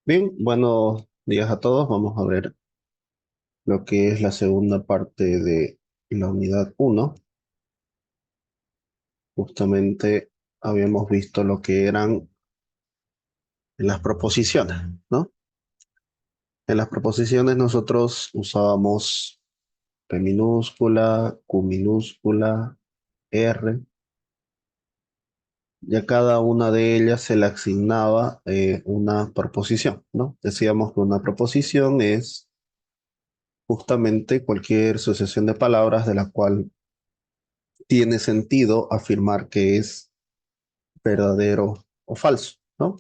Bien, buenos días a todos. Vamos a ver lo que es la segunda parte de la unidad uno. Justamente habíamos visto lo que eran las proposiciones, ¿no? En las proposiciones nosotros usábamos P minúscula, Q minúscula, R, y a cada una de ellas se le asignaba una proposición, ¿no? Decíamos que una proposición es justamente cualquier sucesión de palabras de la cual tiene sentido afirmar que es verdadero o falso, ¿no?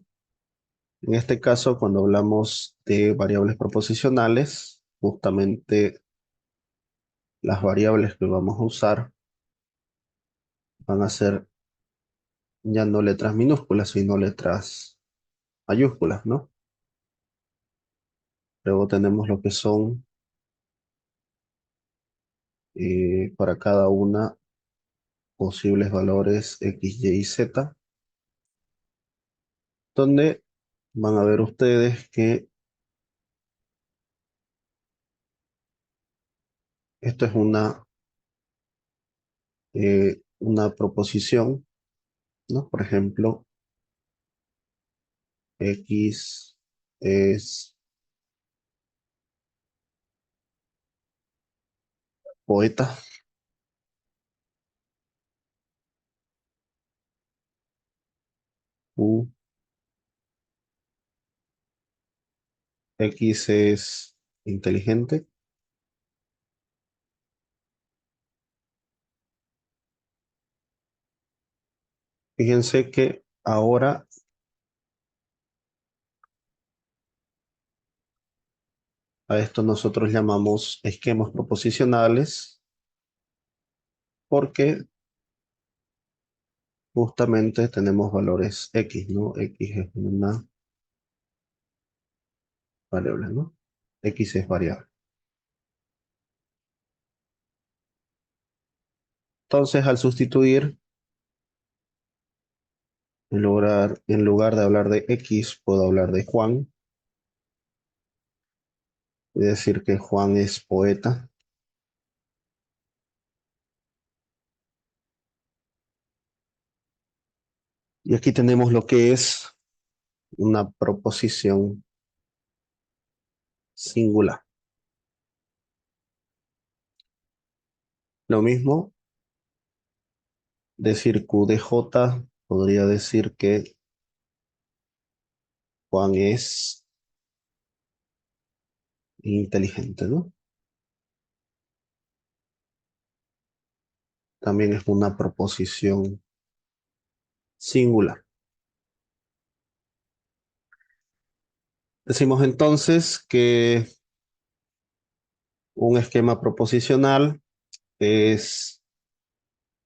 En este caso, cuando hablamos de variables proposicionales, justamente las variables que vamos a usar van a ser ya no letras minúsculas, sino letras mayúsculas, ¿no? Luego tenemos lo que son para cada una posibles valores x, y z, donde van a ver ustedes que esto es una proposición, ¿no? Por ejemplo, X es poeta. U, X es inteligente. Fíjense que ahora a esto nosotros llamamos esquemas proposicionales porque justamente tenemos valores X, ¿no? X es una variable, ¿no? X es variable. Entonces, al sustituir, en lugar de hablar de X, puedo hablar de Juan y decir que Juan es poeta. Y aquí tenemos lo que es una proposición singular. Lo mismo, decir Q de J, podría decir que Juan es inteligente, ¿no? También es una proposición singular. Decimos entonces que un esquema proposicional es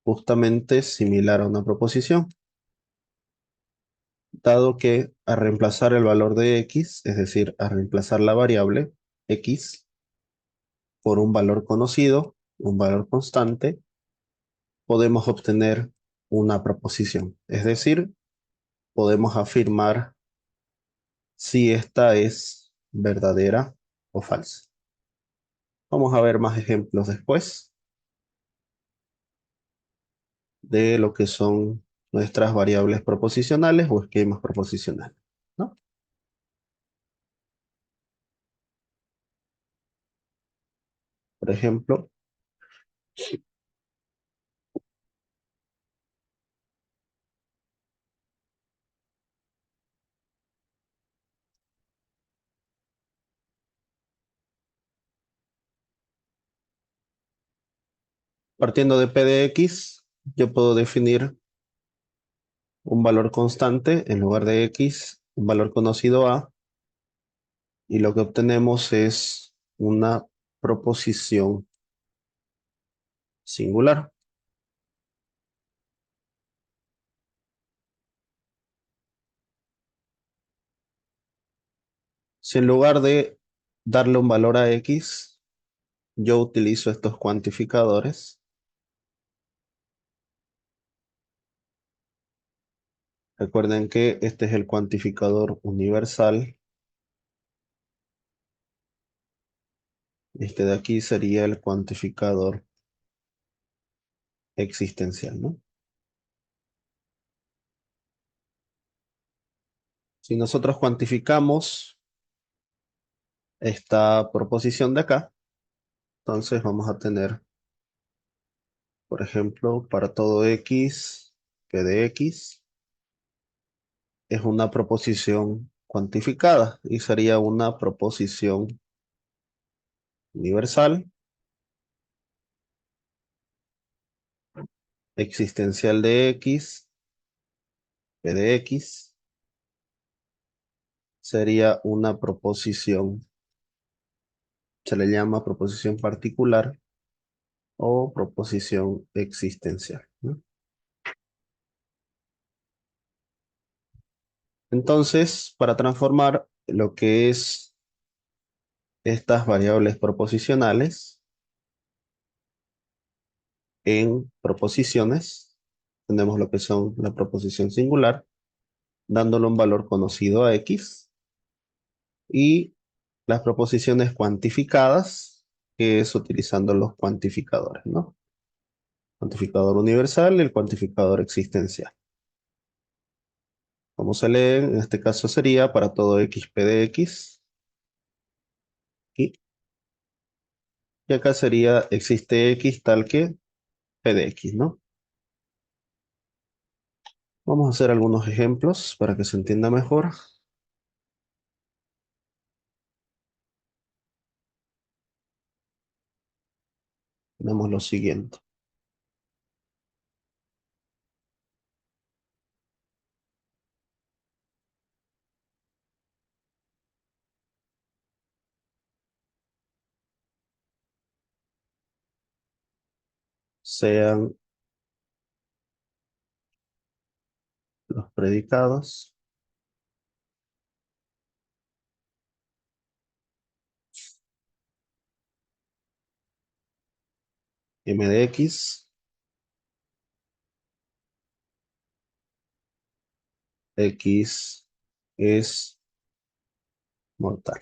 justamente similar a una proposición, dado que a reemplazar el valor de X, es decir, a reemplazar la variable X por un valor conocido, un valor constante, podemos obtener una proposición. Es decir, podemos afirmar si esta es verdadera o falsa. Vamos a ver más ejemplos después de lo que son nuestras variables proposicionales o esquemas proposicionales, ¿no? Por ejemplo, partiendo de P de X, yo puedo definir un valor constante en lugar de X, un valor conocido A, y lo que obtenemos es una proposición singular. Si en lugar de darle un valor a X, yo utilizo estos cuantificadores. Recuerden que este es el cuantificador universal Este de aquí sería el cuantificador existencial, ¿no? Si nosotros cuantificamos esta proposición de acá, entonces vamos a tener, por ejemplo, para todo x, p de x es una proposición cuantificada y sería una proposición universal, existencial de x, p de x, sería una proposición, se le llama proposición particular o proposición existencial, ¿no? Entonces, para transformar lo que es estas variables proposicionales en proposiciones, tenemos lo que son la proposición singular, dándole un valor conocido a x, y las proposiciones cuantificadas, que es utilizando los cuantificadores, ¿no? Cuantificador universal y el cuantificador existencial. Como se lee, en este caso sería para todo x, p de x, y acá sería existe x tal que p de x, ¿no? Vamos a hacer algunos ejemplos para que se entienda mejor. Tenemos lo siguiente. Sean los predicados m de x, x es mortal.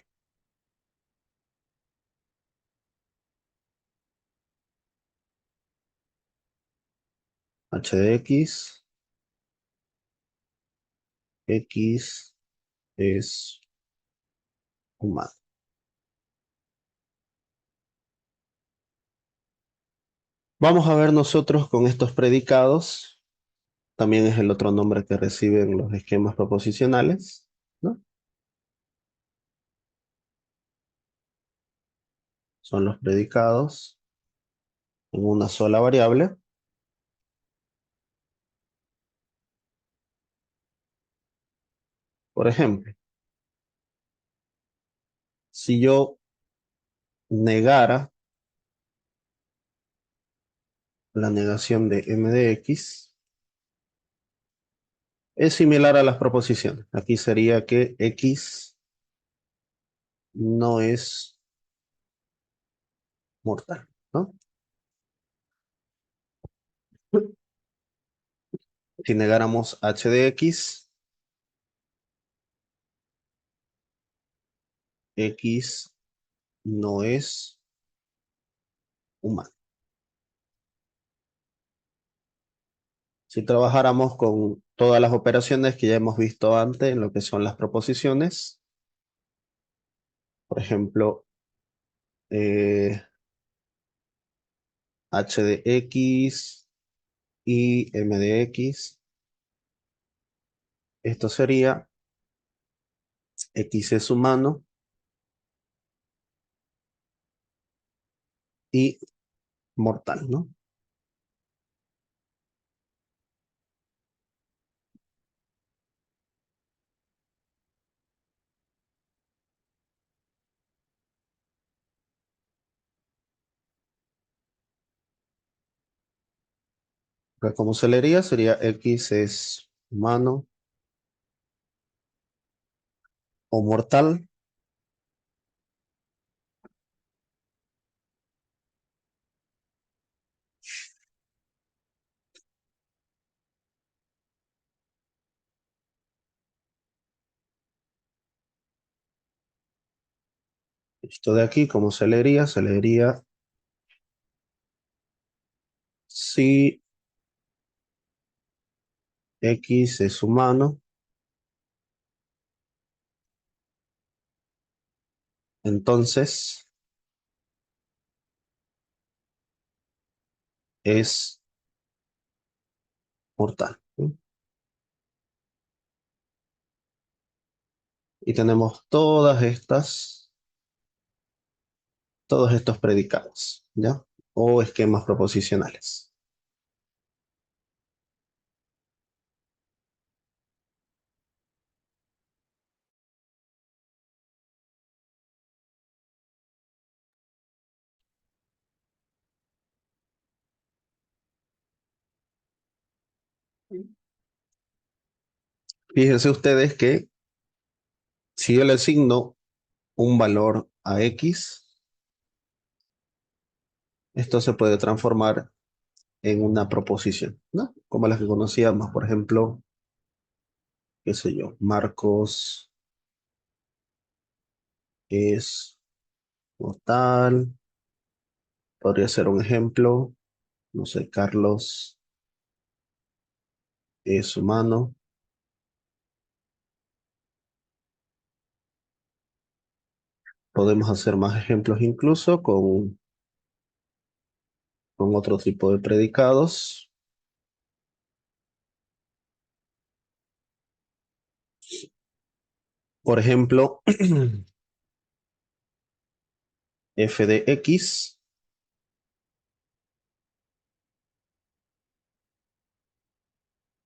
H de x es humano. Vamos a ver nosotros con estos predicados. También es el otro nombre que reciben los esquemas proposicionales, ¿no? Son los predicados en una sola variable. Por ejemplo, si yo negara la negación de m de x, es similar a las proposiciones. Aquí sería que x no es mortal, ¿no? Si negáramos h de x no es humano. Si trabajáramos con todas las operaciones que ya hemos visto antes en lo que son las proposiciones, por ejemplo, h de x y m de x, esto sería x es humano y mortal, ¿no? Acá como se leería sería x es humano o mortal Esto de aquí, ¿cómo se leería? Se leería si X es humano, entonces es mortal, ¿no? Y tenemos todos estos predicados, ¿ya? O esquemas proposicionales. Fíjense ustedes que si yo le asigno un valor a X, esto se puede transformar en una proposición, ¿no? Como las que conocíamos, por ejemplo, qué sé yo, Marcos es mortal, podría ser un ejemplo, no sé, Carlos es humano. Podemos hacer más ejemplos incluso con otro tipo de predicados. Por ejemplo, f de x,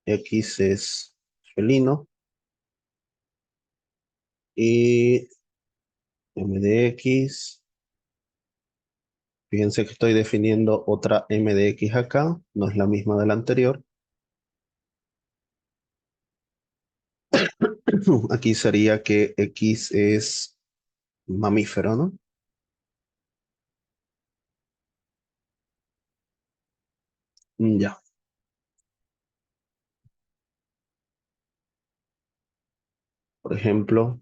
x es felino, y m de x, fíjense que estoy definiendo otra m de x acá, no es la misma de la anterior. Aquí sería que x es mamífero, ¿no? Ya, por ejemplo,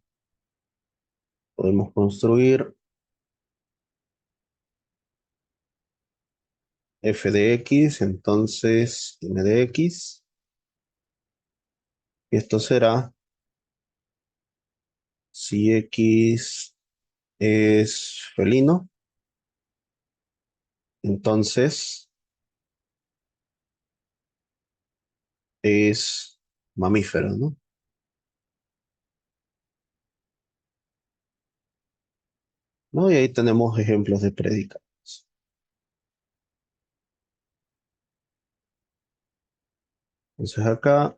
podemos construir f de x, entonces m de x, y esto será si x es felino, entonces es mamífero, ¿no? ¿No? Y ahí tenemos ejemplos de predicados. Entonces acá,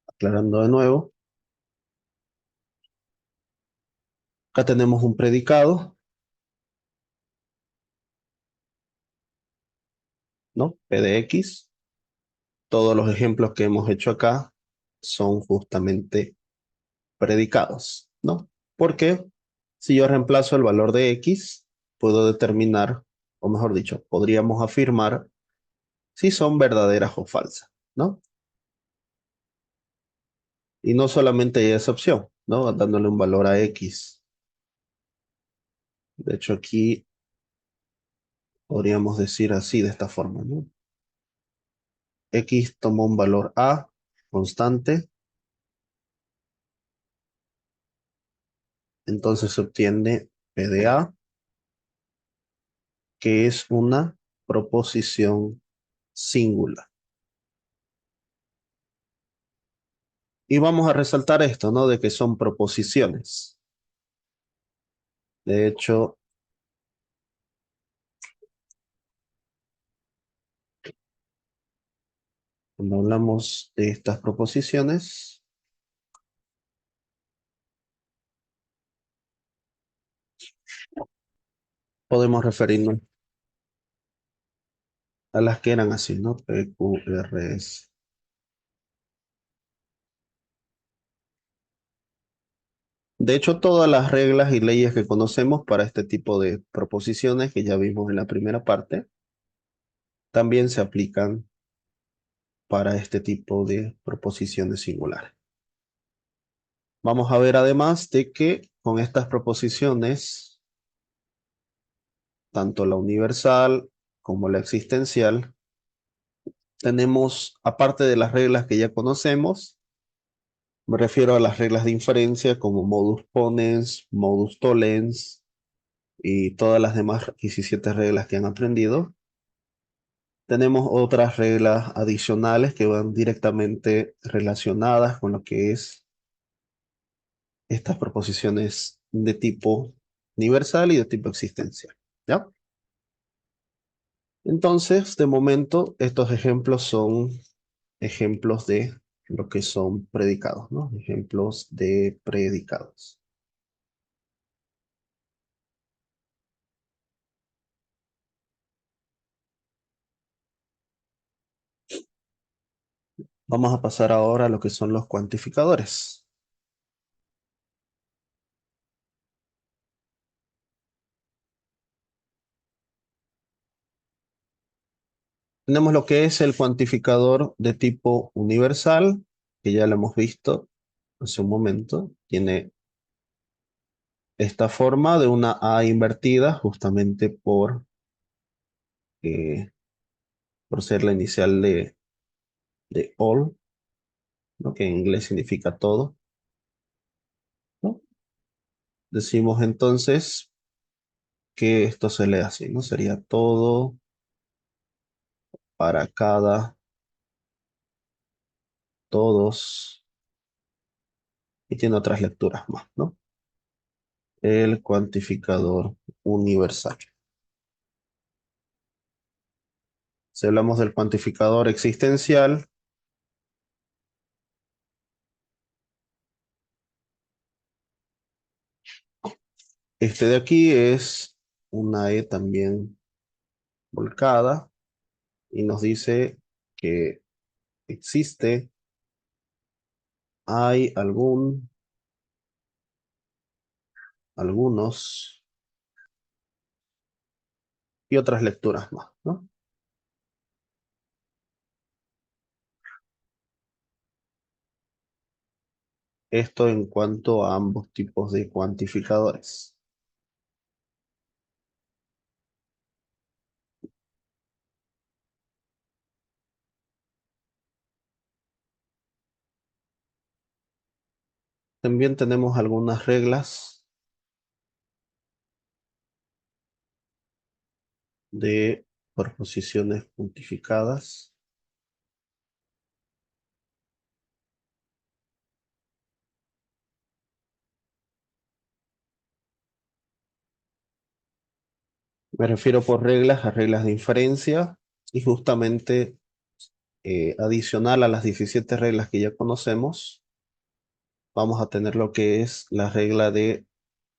aclarando de nuevo, acá tenemos un predicado, ¿no? P de X. Todos los ejemplos que hemos hecho acá son justamente predicados, ¿no? Porque si yo reemplazo el valor de X, puedo determinar, o mejor dicho, podríamos afirmar si son verdaderas o falsas, ¿no? Y no solamente hay esa opción, ¿no? Dándole un valor a X. De hecho, aquí podríamos decir así, de esta forma, ¿no? X toma un valor A constante, entonces se obtiene P de A, que es una proposición singular. Y vamos a resaltar esto, ¿no? De que son proposiciones. De hecho, cuando hablamos de estas proposiciones, podemos referirnos a las que eran así, ¿no? P, Q, R, S. De hecho, todas las reglas y leyes que conocemos para este tipo de proposiciones que ya vimos en la primera parte, también se aplican para este tipo de proposiciones singulares. Vamos a ver además de que con estas proposiciones, tanto la universal como la existencial, tenemos, aparte de las reglas que ya conocemos, me refiero a las reglas de inferencia como modus ponens, modus tollens y todas las demás 17 reglas que han aprendido. Tenemos otras reglas adicionales que van directamente relacionadas con lo que es estas proposiciones de tipo universal y de tipo existencial. ¿Ya? Entonces, de momento, estos ejemplos son ejemplos de lo que son predicados, ¿no? Ejemplos de predicados. Vamos a pasar ahora a lo que son los cuantificadores. Tenemos lo que es el cuantificador de tipo universal, que ya lo hemos visto hace un momento. Tiene esta forma de una A invertida, justamente eh, por ser la inicial de all, ¿no? Que en inglés significa todo, ¿no? Decimos entonces que esto se lee así, ¿no? Sería todo para cada, todos, y tiene otras lecturas más, ¿no? El cuantificador universal. Si hablamos del cuantificador existencial, este de aquí es una E también volcada y nos dice que existe, hay algunos y otras lecturas más, ¿no? Esto en cuanto a ambos tipos de cuantificadores. También tenemos algunas reglas de proposiciones cuantificadas. Me refiero por reglas a reglas de inferencia y justamente adicional a las 17 reglas que ya conocemos, vamos a tener lo que es la regla de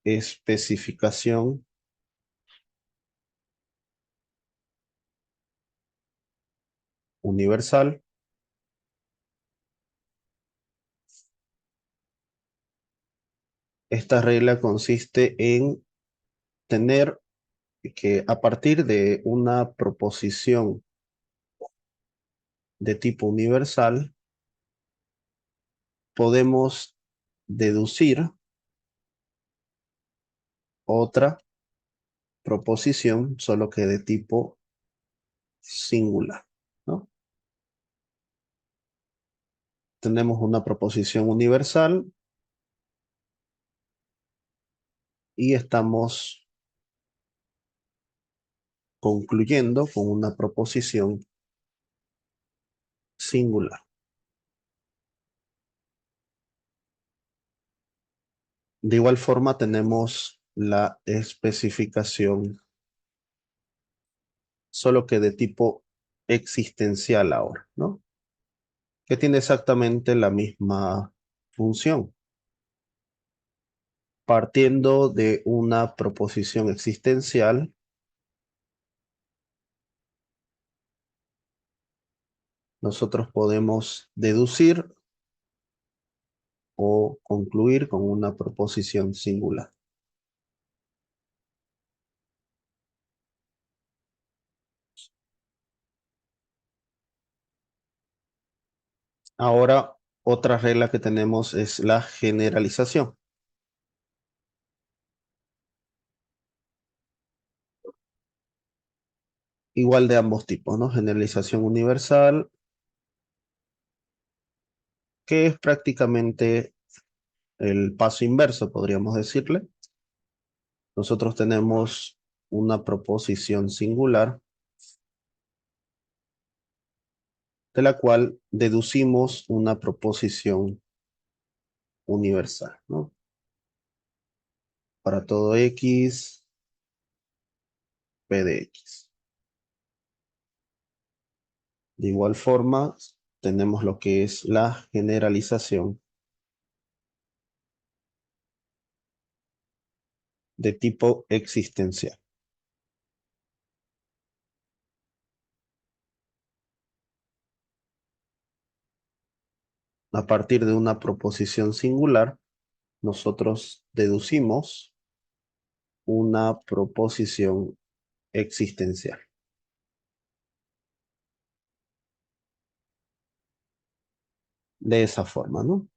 especificación universal. Esta regla consiste en tener que a partir de una proposición de tipo universal, podemos deducir otra proposición, solo que de tipo singular, ¿no? Tenemos una proposición universal y estamos concluyendo con una proposición singular. De igual forma tenemos la especificación, solo que de tipo existencial ahora, ¿no? Que tiene exactamente la misma función. Partiendo de una proposición existencial, nosotros podemos deducir o concluir con una proposición singular. Ahora, otra regla que tenemos es la generalización. Igual de ambos tipos, ¿no? Generalización universal, que es prácticamente el paso inverso, podríamos decirle. Nosotros tenemos una proposición singular de la cual deducimos una proposición universal, ¿no? Para todo x, p de x. De igual forma, tenemos lo que es la generalización de tipo existencial. A partir de una proposición singular, nosotros deducimos una proposición existencial. De esa forma, ¿no?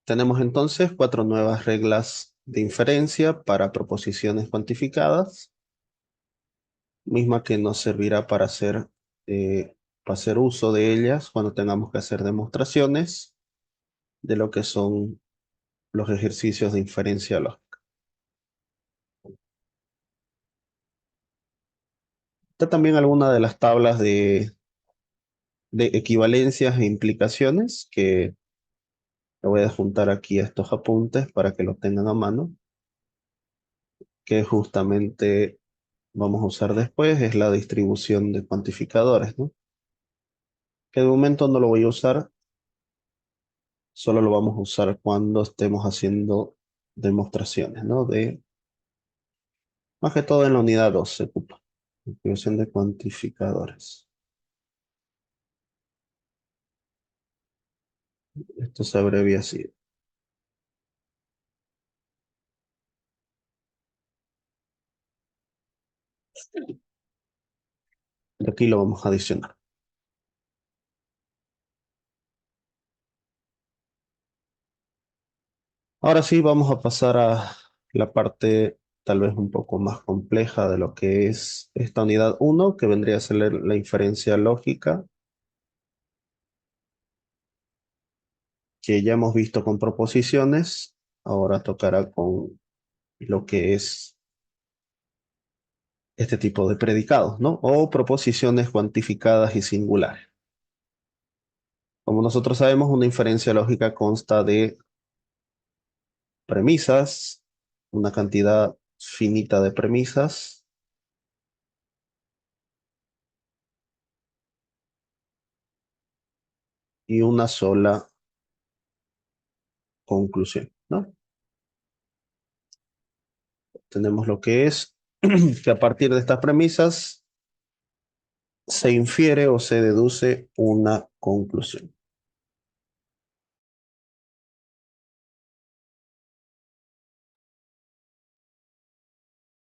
Tenemos entonces cuatro nuevas reglas de inferencia para proposiciones cuantificadas, misma que nos servirá para hacer uso de ellas cuando tengamos que hacer demostraciones de lo que son los ejercicios de inferencia lógica. Está también alguna de las tablas de equivalencias e implicaciones que le voy a juntar aquí a estos apuntes para que los tengan a mano, que justamente vamos a usar después, es la distribución de cuantificadores, ¿no? Que de momento no lo voy a usar, solo lo vamos a usar cuando estemos haciendo demostraciones, ¿no? Más que todo en la unidad 2 se ocupa, distribución de cuantificadores. Esto se abrevia así. Y aquí lo vamos a adicionar. Ahora sí, vamos a pasar a la parte tal vez un poco más compleja de lo que es esta unidad uno, que vendría a ser la inferencia lógica, que ya hemos visto con proposiciones. Ahora tocará con lo que es este tipo de predicados, ¿no? O proposiciones cuantificadas y singulares. Como nosotros sabemos, una inferencia lógica consta de premisas, una cantidad finita de premisas y una sola conclusión, ¿no? Tenemos lo que es que a partir de estas premisas se infiere o se deduce una conclusión.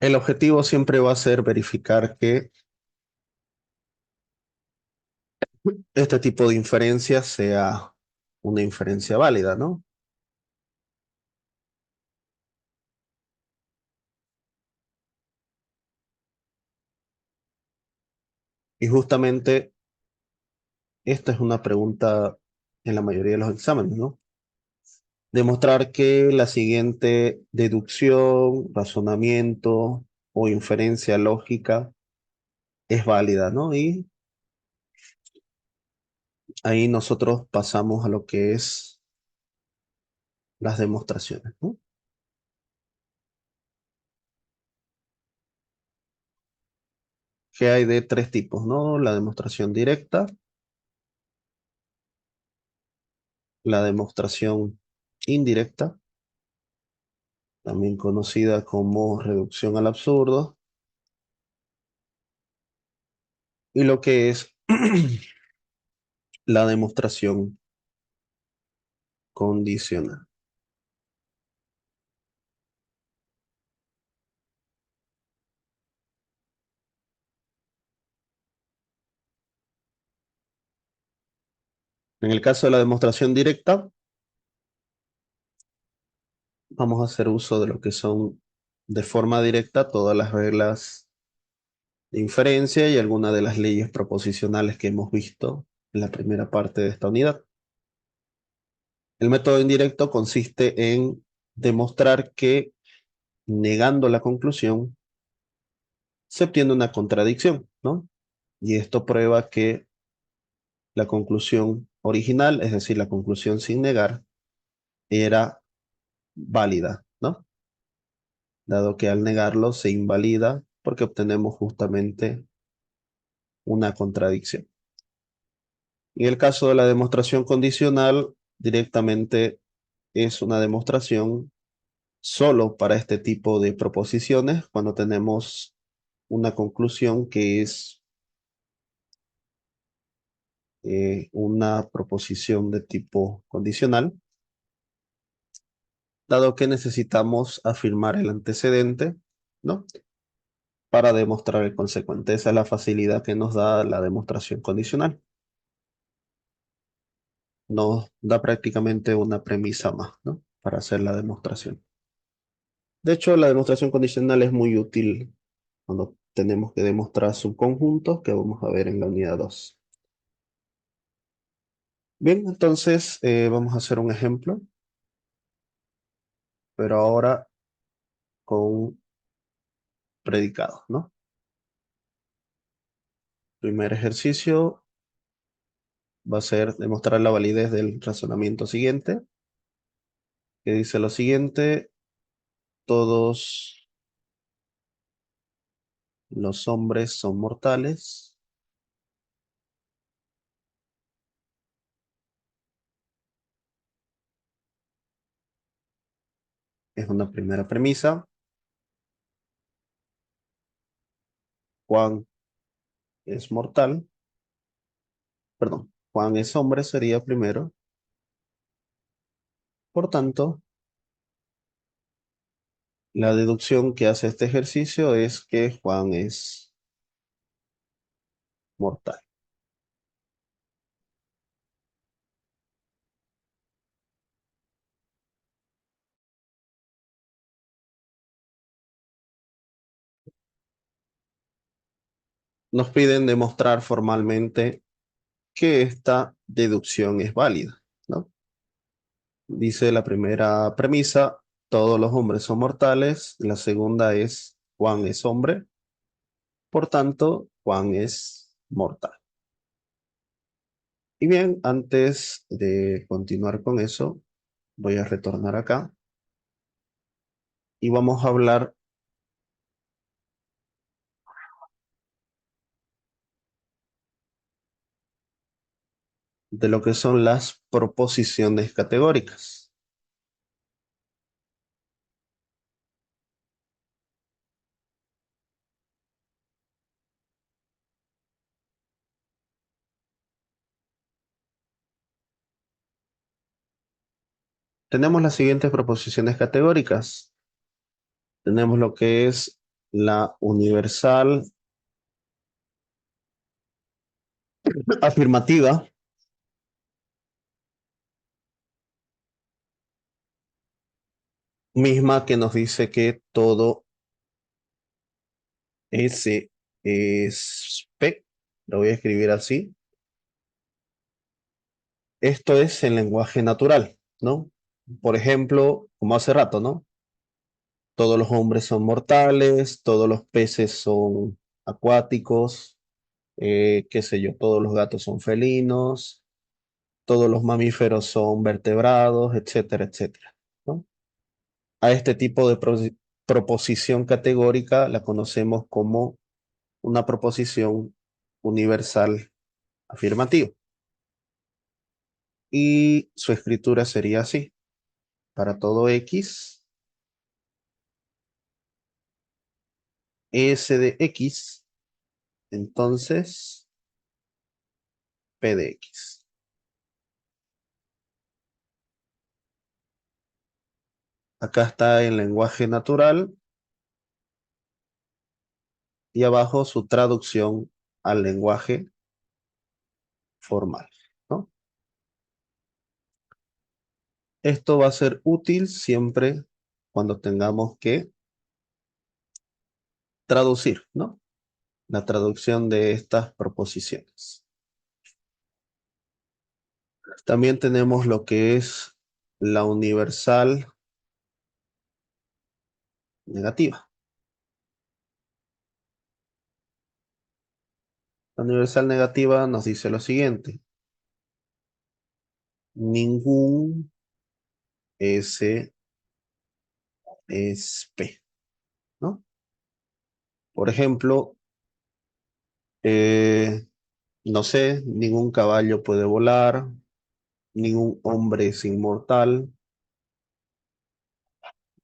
El objetivo siempre va a ser verificar que este tipo de inferencia sea una inferencia válida, ¿no? Y justamente esta es una pregunta en la mayoría de los exámenes, ¿no? Demostrar que la siguiente deducción, razonamiento o inferencia lógica es válida, ¿no? Y ahí nosotros pasamos a lo que es las demostraciones, ¿no? Que hay de tres tipos, ¿no? La demostración directa, la demostración indirecta, también conocida como reducción al absurdo, y lo que es la demostración condicional. En el caso de la demostración directa, vamos a hacer uso de lo que son de forma directa todas las reglas de inferencia y algunas de las leyes proposicionales que hemos visto en la primera parte de esta unidad. El método indirecto consiste en demostrar que, negando la conclusión, se obtiene una contradicción, ¿no? Y esto prueba que la conclusión original, es decir, la conclusión sin negar, era válida, ¿no? Dado que al negarlo se invalida porque obtenemos justamente una contradicción. En el caso de la demostración condicional, directamente es una demostración solo para este tipo de proposiciones cuando tenemos una conclusión que es una proposición de tipo condicional, dado que necesitamos afirmar el antecedente, ¿no? Para demostrar el consecuente. Esa es la facilidad que nos da la demostración condicional. Nos da prácticamente una premisa más, ¿no? Para hacer la demostración. De hecho, la demostración condicional es muy útil cuando tenemos que demostrar subconjuntos, que vamos a ver en la unidad 2. Bien, entonces vamos a hacer un ejemplo, pero ahora con predicados, ¿no? Primer ejercicio va a ser demostrar la validez del razonamiento siguiente, que dice lo siguiente: todos los hombres son mortales. Es una primera premisa. Juan es mortal. Perdón, Juan es hombre sería primero. Por tanto, la deducción que hace este ejercicio es que Juan es mortal. Nos piden demostrar formalmente que esta deducción es válida, ¿no? Dice la primera premisa: todos los hombres son mortales. La segunda es: Juan es hombre. Por tanto, Juan es mortal. Y bien, antes de continuar con eso, voy a retornar acá y vamos a hablar de lo que son las proposiciones categóricas. Tenemos las siguientes proposiciones categóricas. Tenemos lo que es la universal afirmativa, misma que nos dice que todo S es P. Lo voy a escribir así. Esto es en lenguaje natural, ¿no? Por ejemplo, como hace rato, ¿no? Todos los hombres son mortales, todos los peces son acuáticos, qué sé yo, todos los gatos son felinos, todos los mamíferos son vertebrados, etcétera, etcétera, ¿no? A este tipo de proposición categórica la conocemos como una proposición universal afirmativa. Y su escritura sería así: para todo X, S de X, entonces P de X. Acá está el lenguaje natural y abajo su traducción al lenguaje formal, ¿no? Esto va a ser útil siempre cuando tengamos que traducir, ¿no? La traducción de estas proposiciones. También tenemos lo que es la universal negativa. La universal negativa nos dice lo siguiente: ningún S es P, ¿no? Por ejemplo, eh, no sé, ningún caballo puede volar, ningún hombre es inmortal.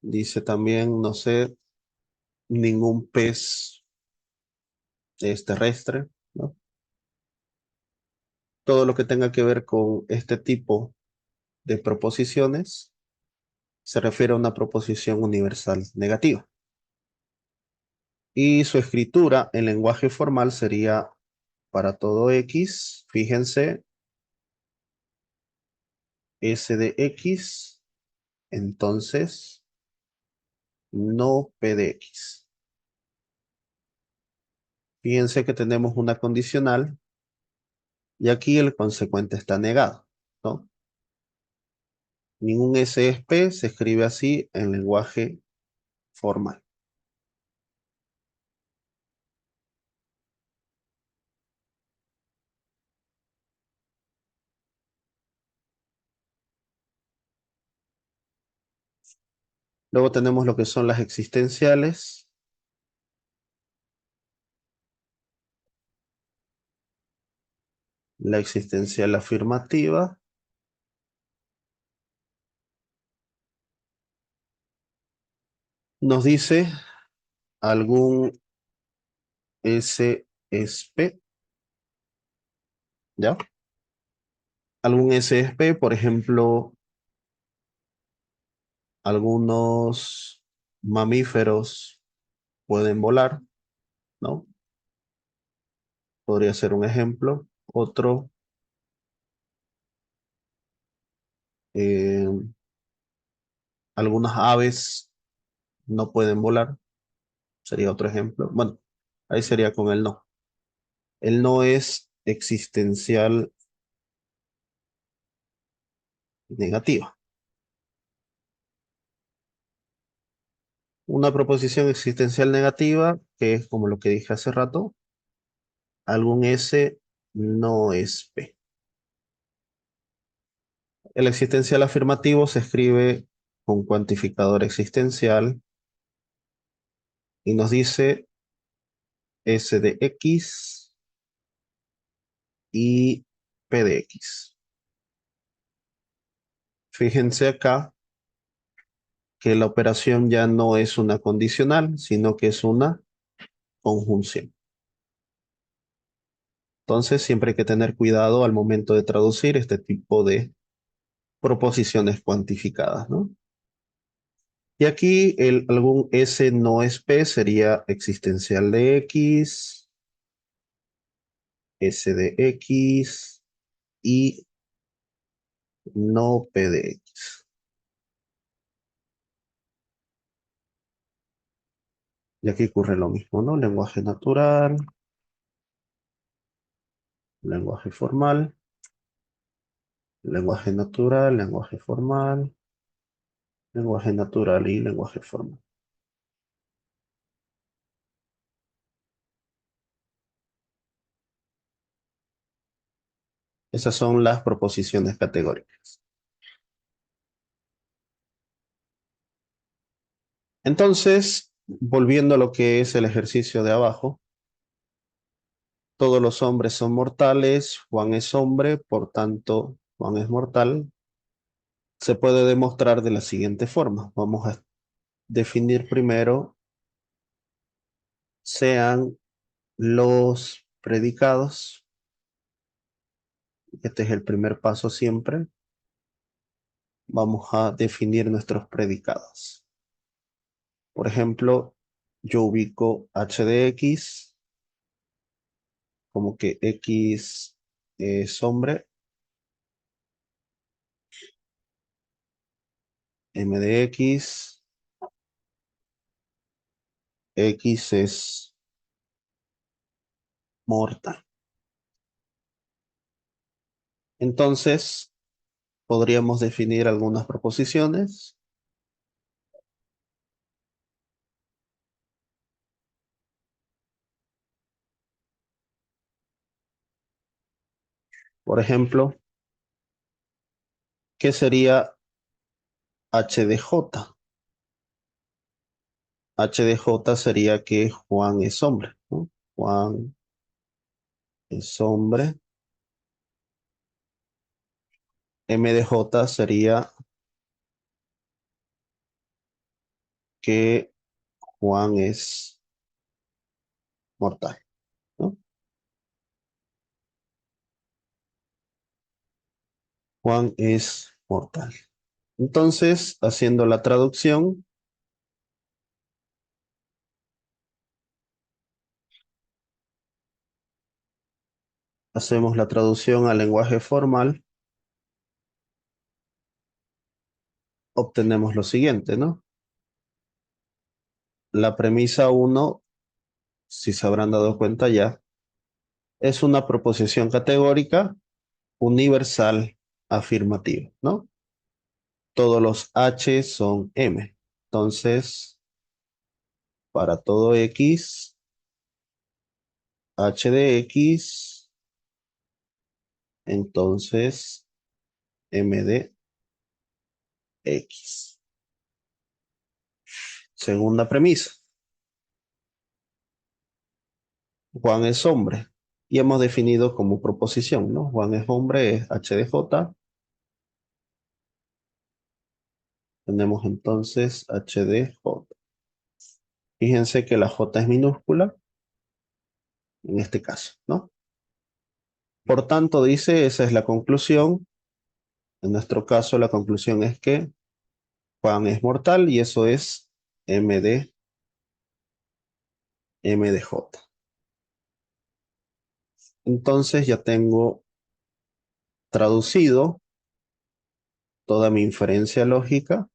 Dice también, no sé, ningún pez es terrestre, ¿no? Todo lo que tenga que ver con este tipo de proposiciones se refiere a una proposición universal negativa. Y su escritura en lenguaje formal sería para todo X, fíjense, S de X, entonces no P de X. Fíjense que tenemos una condicional y aquí el consecuente está negado, ¿no? Ningún S es P, se escribe así en lenguaje formal. Luego tenemos lo que son las existenciales. La existencial afirmativa nos dice algún S es P, ¿ya? Algún S es P, por ejemplo, algunos mamíferos pueden volar, ¿no? Podría ser un ejemplo. Otro, eh, algunas aves no pueden volar, sería otro ejemplo. Bueno, ahí sería con el no. El no es existencial negativa. Una proposición existencial negativa, que es como lo que dije hace rato, algún S no es P. El existencial afirmativo se escribe con cuantificador existencial y nos dice S de X y P de X. Fíjense acá que la operación ya no es una condicional, sino que es una conjunción. Entonces, siempre hay que tener cuidado al momento de traducir este tipo de proposiciones cuantificadas, ¿no? Y aquí algún S no es P sería existencial de X, S de X y no P de X. Y aquí ocurre lo mismo, ¿no? Lenguaje natural, lenguaje formal, lenguaje natural, lenguaje formal, lenguaje natural y lenguaje formal. Esas son las proposiciones categóricas. Entonces, volviendo a lo que es el ejercicio de abajo, todos los hombres son mortales, Juan es hombre, por tanto, Juan es mortal. Se puede demostrar de la siguiente forma. Vamos a definir primero, sean los predicados. Este es el primer paso siempre. Vamos a definir nuestros predicados. Por ejemplo, yo ubico h de x como que x es hombre M de X es mortal. Entonces, podríamos definir algunas proposiciones. Por ejemplo, ¿qué sería H de J? H de J sería que Juan es hombre, ¿no? Juan es hombre. M de J sería que Juan es mortal, ¿no? Juan es mortal. Entonces, haciendo la traducción, hacemos la traducción al lenguaje formal, obtenemos lo siguiente, ¿no? La premisa uno, si se habrán dado cuenta ya, es una proposición categórica universal afirmativa, ¿no? Todos los H son M. Entonces, para todo X, H de X, entonces M de X. Segunda premisa. Juan es hombre. Y hemos definido como proposición, ¿no? Juan es hombre, es H de J. Tenemos entonces H de J. Fíjense que la J es minúscula en este caso, ¿no? Por tanto, dice, esa es la conclusión. En nuestro caso, la conclusión es que Juan es mortal y eso es M de J. Entonces ya tengo traducido toda mi inferencia lógica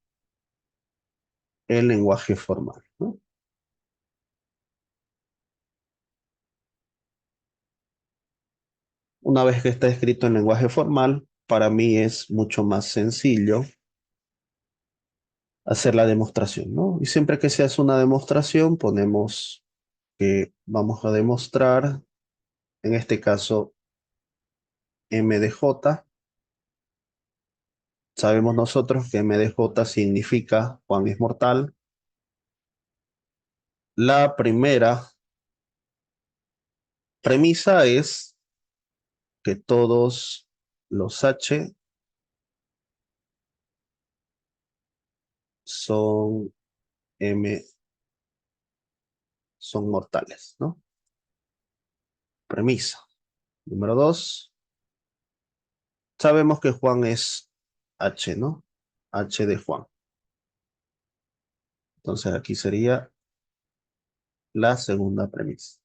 en lenguaje formal, ¿no? Una vez que está escrito en lenguaje formal, para mí es mucho más sencillo hacer la demostración, ¿no? Y siempre que se hace una demostración, ponemos que vamos a demostrar, en este caso, M de J. Sabemos nosotros que M de J significa Juan es mortal. La primera premisa es que todos los H son M, son mortales, ¿no? Premisa. Número dos, sabemos que Juan es H, ¿no? H de Juan. Entonces aquí sería la segunda premisa.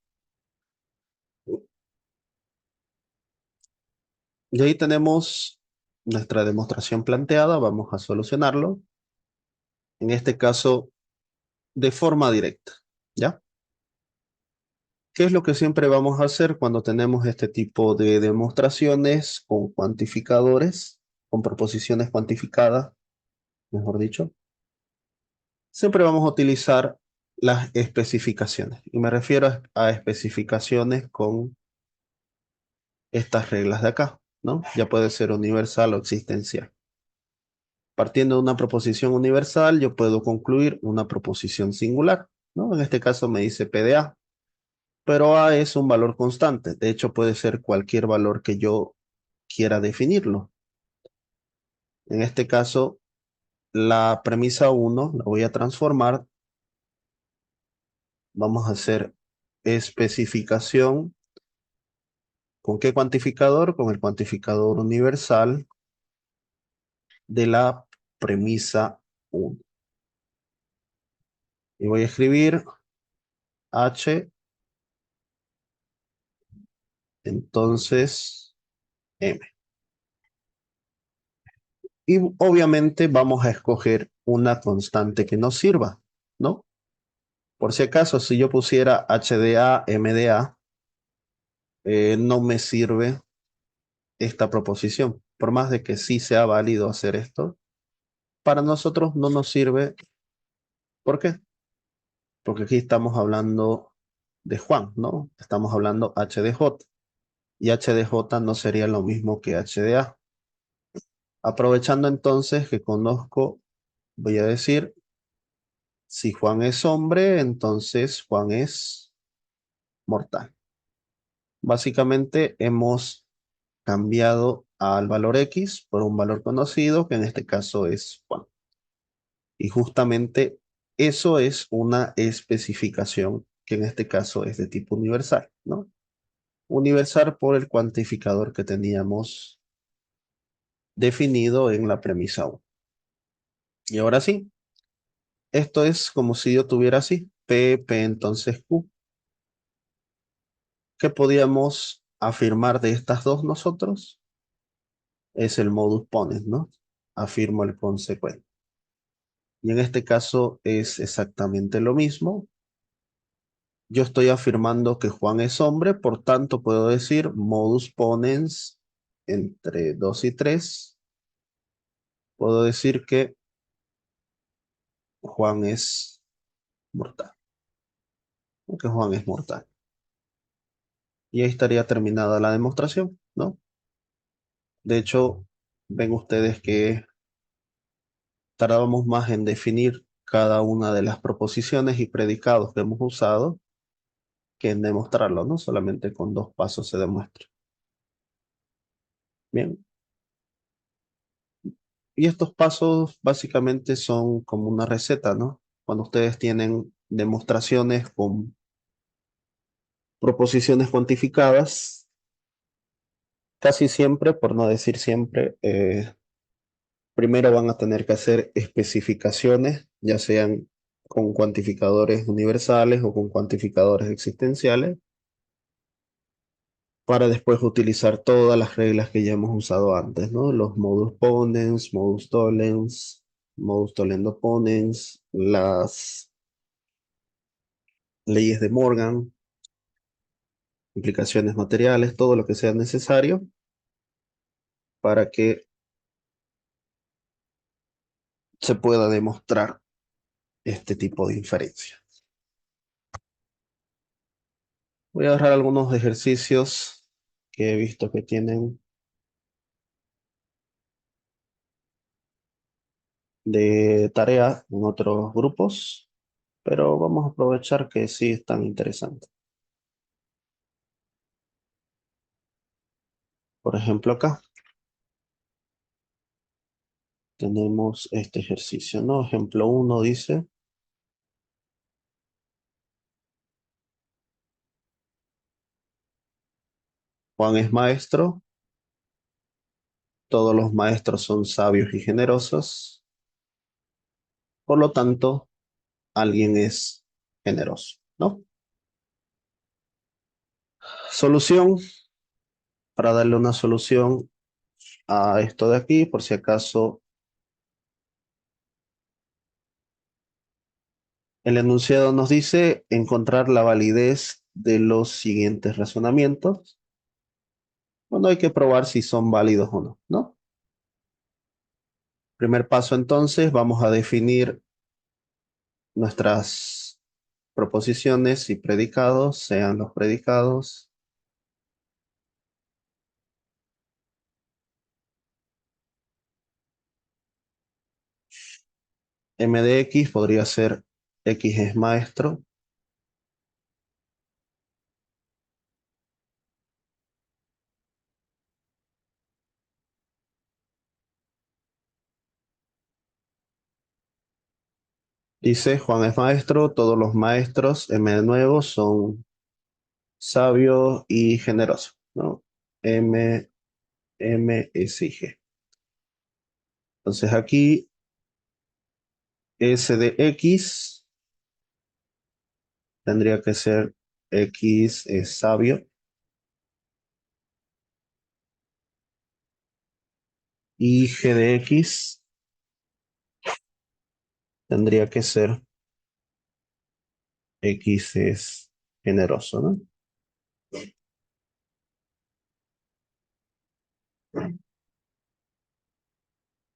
Y ahí tenemos nuestra demostración planteada. Vamos a solucionarlo. En este caso, de forma directa, ¿ya? ¿Qué es lo que siempre vamos a hacer cuando tenemos este tipo de demostraciones con cuantificadores, con proposiciones cuantificadas, mejor dicho? Siempre vamos a utilizar las especificaciones. Y me refiero a especificaciones con estas reglas de acá, ¿no? Ya puede ser universal o existencial. Partiendo de una proposición universal, yo puedo concluir una proposición singular, ¿no? En este caso me dice P de A, pero A es un valor constante. De hecho, puede ser cualquier valor que yo quiera definirlo. En este caso, la premisa uno la voy a transformar. Vamos a hacer especificación. ¿Con qué cuantificador? Con el cuantificador universal de la premisa uno. Y voy a escribir H, entonces M. Y obviamente vamos a escoger una constante que nos sirva, ¿no? Por si acaso, si yo pusiera HDA, MDA, no me sirve esta proposición. Por más de que sí sea válido hacer esto, para nosotros no nos sirve. ¿Por qué? Porque aquí estamos hablando de Juan, ¿no? Estamos hablando HDJ. Y HDJ no sería lo mismo que HDA. Aprovechando entonces que conozco, voy a decir, si Juan es hombre, entonces Juan es mortal. Básicamente hemos cambiado al valor X por un valor conocido, que en este caso es Juan. Y justamente eso es una especificación que en este caso es de tipo universal, ¿no? Universal por el cuantificador que teníamos definido en la premisa 1. Y ahora sí, esto es como si yo tuviera así, P entonces Q. ¿Qué podíamos afirmar de estas dos nosotros? Es el modus ponens, ¿no? Afirmo el consecuente. Y en este caso es exactamente lo mismo. Yo estoy afirmando que Juan es hombre, por tanto puedo decir modus ponens entre 2 y 3. Puedo decir que Juan es mortal, que Juan es mortal. Y ahí estaría terminada la demostración, ¿no? De hecho, ven ustedes que tardábamos más en definir cada una de las proposiciones y predicados que hemos usado que en demostrarlo, ¿no? Solamente con 2 pasos se demuestra. Bien. Y estos pasos básicamente son como una receta, ¿no? Cuando ustedes tienen demostraciones con proposiciones cuantificadas, casi siempre, por no decir siempre, primero van a tener que hacer especificaciones, ya sean con cuantificadores universales o con cuantificadores existenciales, para después utilizar todas las reglas que ya hemos usado antes, ¿no? Los modus ponens, modus tollendo ponens, las leyes de Morgan, implicaciones materiales, todo lo que sea necesario para que se pueda demostrar este tipo de inferencia. Voy a dejar algunos ejercicios que he visto que tienen de tarea en otros grupos, pero vamos a aprovechar que sí están interesantes. Por ejemplo, acá tenemos este ejercicio, ¿no? Ejemplo 1 dice, Juan es maestro, todos los maestros son sabios y generosos, por lo tanto, alguien es generoso, ¿no? Solución, para darle una solución a esto de aquí, por si acaso el enunciado nos dice encontrar la validez de los siguientes razonamientos. Bueno, hay que probar si son válidos o no, ¿no? Primer paso entonces, vamos a definir nuestras proposiciones y predicados, sean los predicados. M de X podría ser X es maestro. Dice Juan es maestro, todos los maestros, M de nuevo, son sabios y generosos, ¿no? M, M, S y G. Entonces aquí S de X tendría que ser X es sabio y G de X tendría que ser X es generoso, ¿no?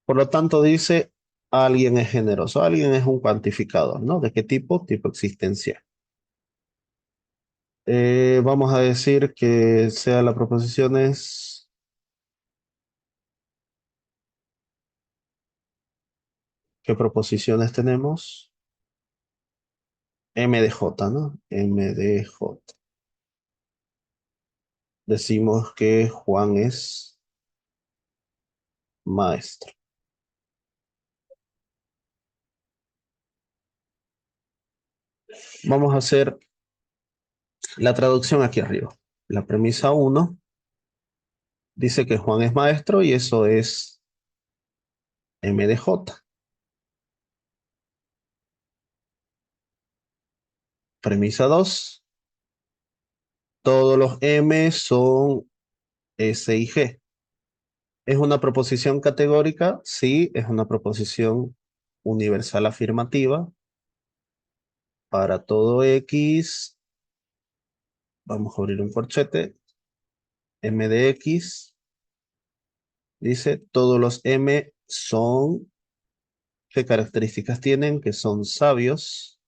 Por lo tanto, dice, alguien es generoso. Alguien es un cuantificador, ¿no? ¿De qué tipo? Tipo existencial. Vamos a decir que sea la proposición es, ¿qué proposiciones tenemos? M de J, ¿no? M de J. Decimos que Juan es maestro. Vamos a hacer la traducción aquí arriba. La premisa uno dice que Juan es maestro y eso es M de J. Premisa 2, todos los M son S y G. ¿Es una proposición categórica? Sí, es una proposición universal afirmativa. Para todo X, vamos a abrir un corchete. M de X dice todos los M son, ¿qué características tienen? Que son sabios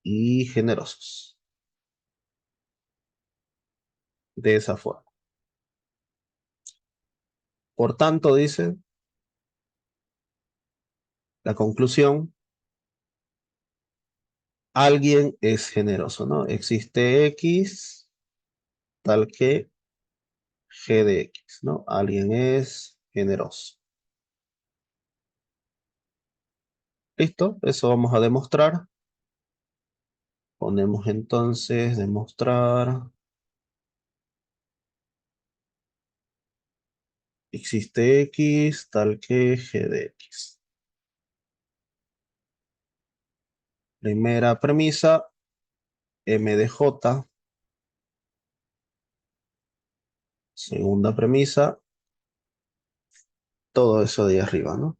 y generosos. De esa forma. Por tanto, dice la conclusión, alguien es generoso, ¿no? Existe X tal que G de X, ¿no? Alguien es generoso. ¿Listo? Eso vamos a demostrar. Ponemos entonces demostrar. Existe X tal que G de X. Primera premisa, M de J. Segunda premisa, todo eso de ahí arriba, ¿no?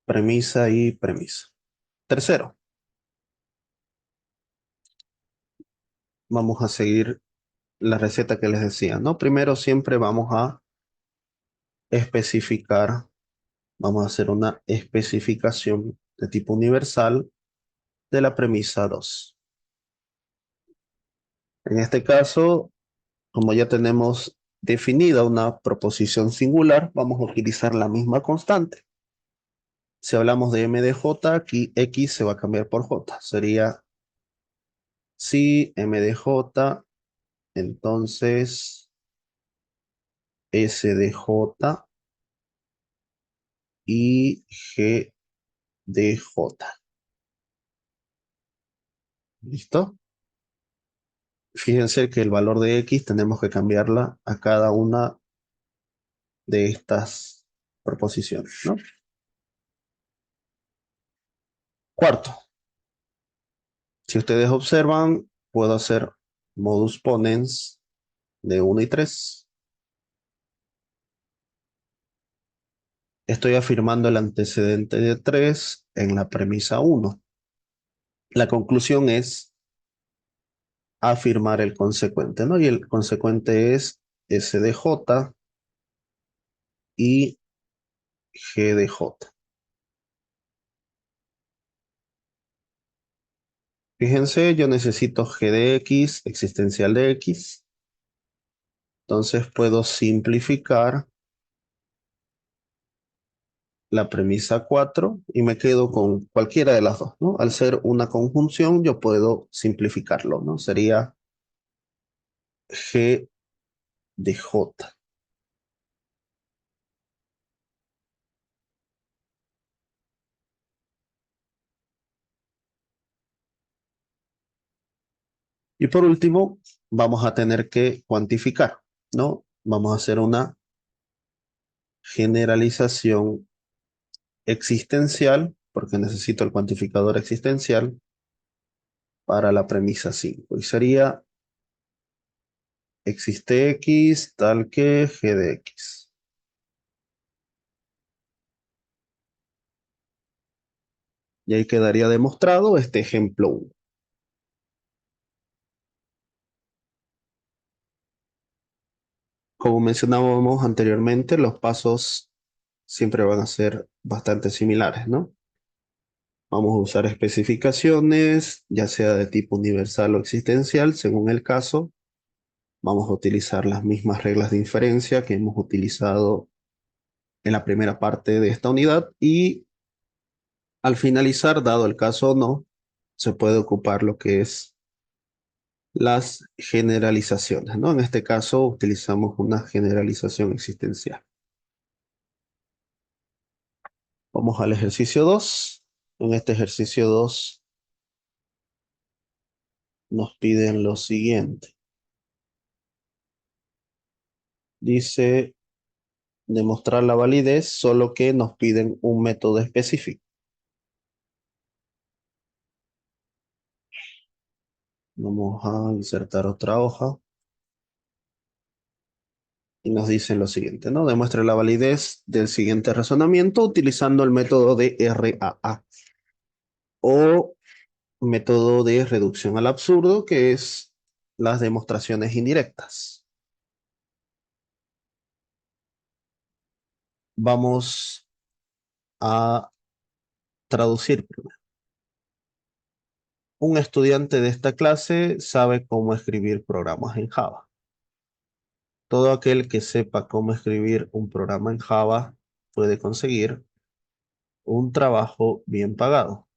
Premisa y premisa. Tercero, vamos a seguir la receta que les decía, ¿no? Primero siempre vamos a especificar, vamos a hacer una especificación de tipo universal de la premisa 2. En este caso, como ya tenemos definida una proposición singular, vamos a utilizar la misma constante. Si hablamos de m de j, aquí x se va a cambiar por j. Sería si m de j, entonces s de j y g de j. ¿Listo? Fíjense que el valor de x tenemos que cambiarla a cada una de estas proposiciones, ¿no? Cuarto, si ustedes observan, puedo hacer modus ponens de 1 y 3. Estoy afirmando el antecedente de 3 en la premisa 1. La conclusión es afirmar el consecuente, ¿no? Y el consecuente es S de J y G de J. Fíjense, yo necesito G de X, existencial de X. Entonces puedo simplificar la premisa 4 y me quedo con cualquiera de las dos, ¿no? Al ser una conjunción, yo puedo simplificarlo, ¿no? Sería G de J. Y por último, vamos a tener que cuantificar, ¿no? Vamos a hacer una generalización existencial, porque necesito el cuantificador existencial para la premisa 5. Y sería existe X tal que G de X. Y ahí quedaría demostrado este ejemplo 1. Como mencionábamos anteriormente, los pasos siempre van a ser bastante similares, ¿no? Vamos a usar especificaciones, ya sea de tipo universal o existencial, según el caso. Vamos a utilizar las mismas reglas de inferencia que hemos utilizado en la primera parte de esta unidad y al finalizar, dado el caso o no, se puede ocupar lo que es las generalizaciones, ¿no? En este caso utilizamos una generalización existencial. Vamos al ejercicio 2. En este ejercicio 2 nos piden lo siguiente. Dice demostrar la validez, solo que nos piden un método específico. Vamos a insertar otra hoja y nos dicen lo siguiente, ¿no? Demuestre la validez del siguiente razonamiento utilizando el método de RAA o método de reducción al absurdo, que es las demostraciones indirectas. Vamos a traducir primero. Un estudiante de esta clase sabe cómo escribir programas en Java. Todo aquel que sepa cómo escribir un programa en Java puede conseguir un trabajo bien pagado.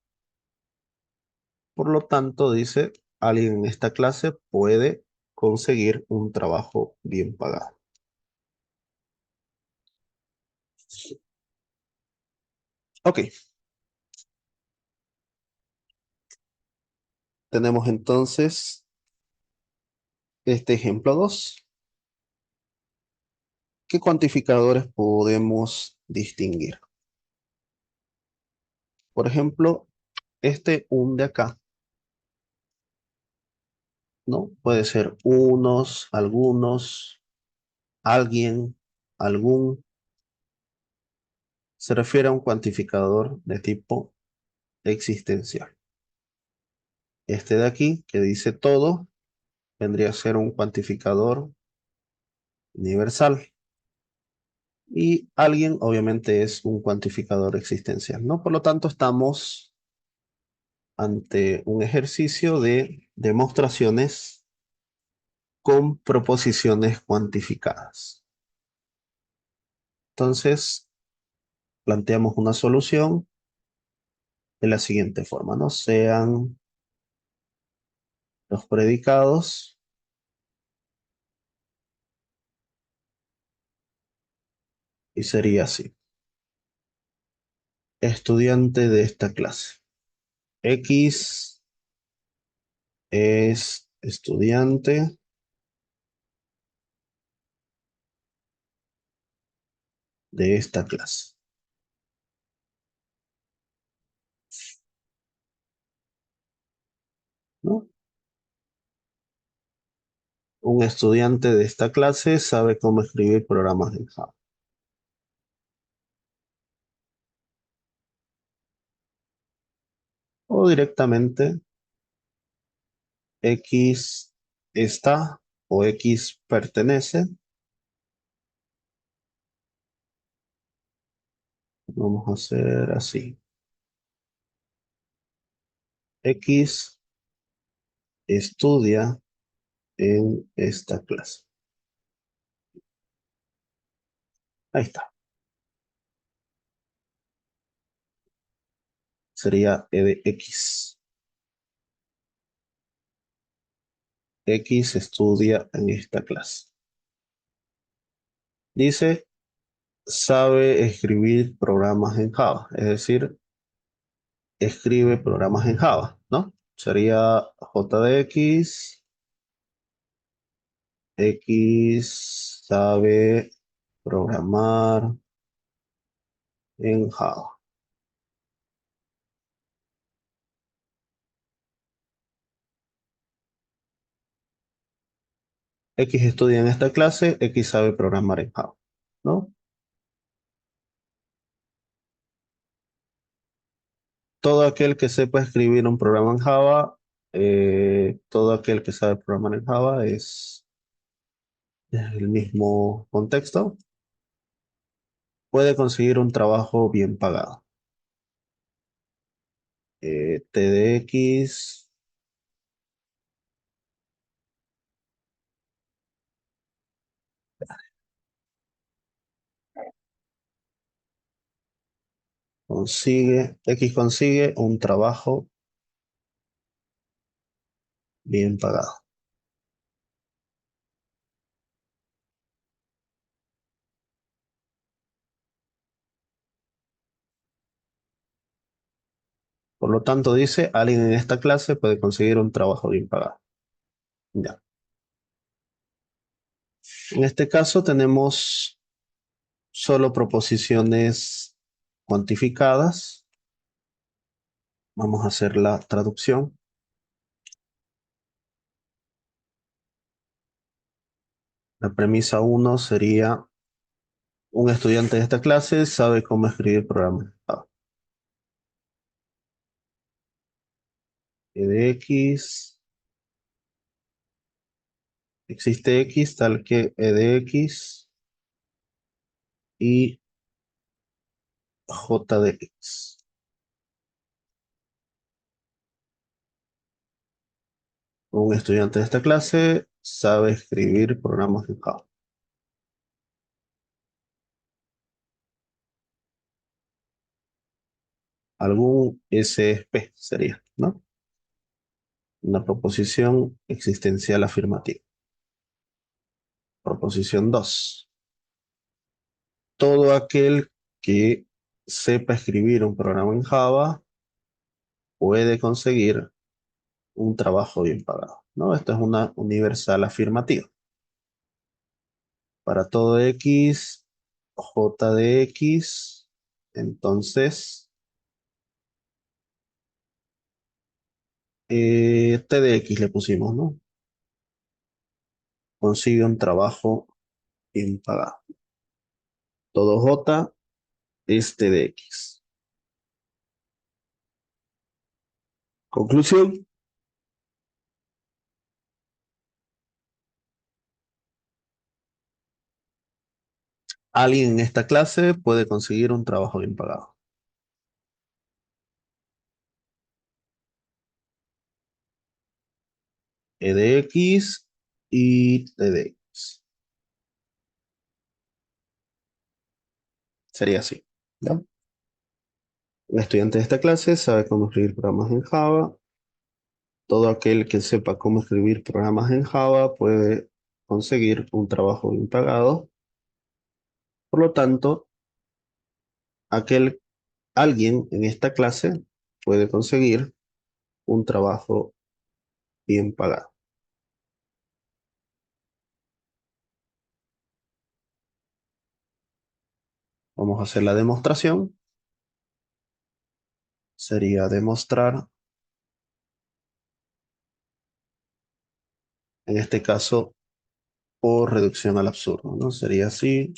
Por lo tanto, dice, alguien en esta clase puede conseguir un trabajo bien pagado. Ok, tenemos entonces este ejemplo 2. ¿Qué cuantificadores podemos distinguir? Por ejemplo, este un de acá, ¿no? Puede ser unos, algunos, alguien, algún. Se refiere a un cuantificador de tipo existencial. Este de aquí, que dice todo, vendría a ser un cuantificador universal. Y alguien, obviamente, es un cuantificador existencial, ¿no? Por lo tanto, estamos ante un ejercicio de demostraciones con proposiciones cuantificadas. Entonces, planteamos una solución de la siguiente forma, ¿no? Sean los predicados y sería así. Estudiante de esta clase. X es estudiante de esta clase, ¿no? Un estudiante de esta clase sabe cómo escribir programas en Java. O directamente X está o X pertenece. Vamos a hacer así. X estudia en esta clase. Ahí está. Sería E de X. X estudia en esta clase. Dice, sabe escribir programas en Java. Es decir, escribe programas en Java, ¿no? Sería J de X. X sabe programar en Java. X estudia en esta clase, X sabe programar en Java, ¿no? Todo aquel que sepa escribir un programa en Java, todo aquel que sabe programar en Java es el mismo contexto, puede conseguir un trabajo bien pagado. TDX X consigue un trabajo bien pagado. Por lo tanto, dice, alguien en esta clase puede conseguir un trabajo bien pagado. Ya. En este caso tenemos solo proposiciones cuantificadas. Vamos a hacer la traducción. La premisa uno sería, un estudiante de esta clase sabe cómo escribir programas. E de X, existe X tal que E de X y J de X. Un estudiante de esta clase sabe escribir programas en Java. Algún SSP sería, ¿no? Una proposición existencial afirmativa. Proposición 2. Todo aquel que sepa escribir un programa en Java puede conseguir un trabajo bien pagado, ¿no? Esto es una universal afirmativa. Para todo X, J de X, entonces T de X le pusimos, ¿no? Consigue un trabajo bien pagado. Todo J es T de X. Conclusión, alguien en esta clase puede conseguir un trabajo bien pagado. E de X y T de X. Sería así, ¿no? Un estudiante de esta clase sabe cómo escribir programas en Java. Todo aquel que sepa cómo escribir programas en Java puede conseguir un trabajo bien pagado. Por lo tanto, alguien en esta clase puede conseguir un trabajo bien pagado. Vamos a hacer la demostración. Sería demostrar, en este caso, por reducción al absurdo, ¿no? Sería así.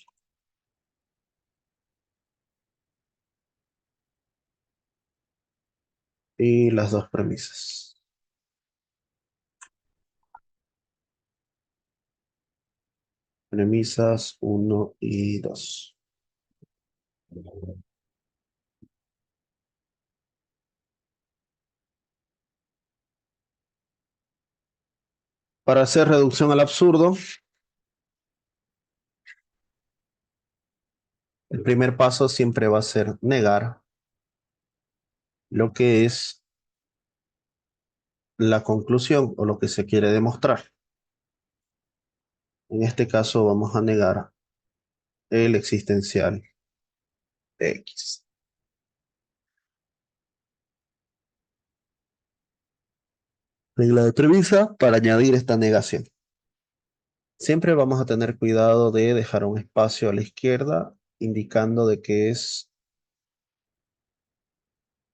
Y las dos premisas. Premisas uno y 2. Para hacer reducción al absurdo, el primer paso siempre va a ser negar lo que es la conclusión o lo que se quiere demostrar. En este caso vamos a negar el existencial de X. Regla de premisa para añadir esta negación. Siempre vamos a tener cuidado de dejar un espacio a la izquierda indicando de que es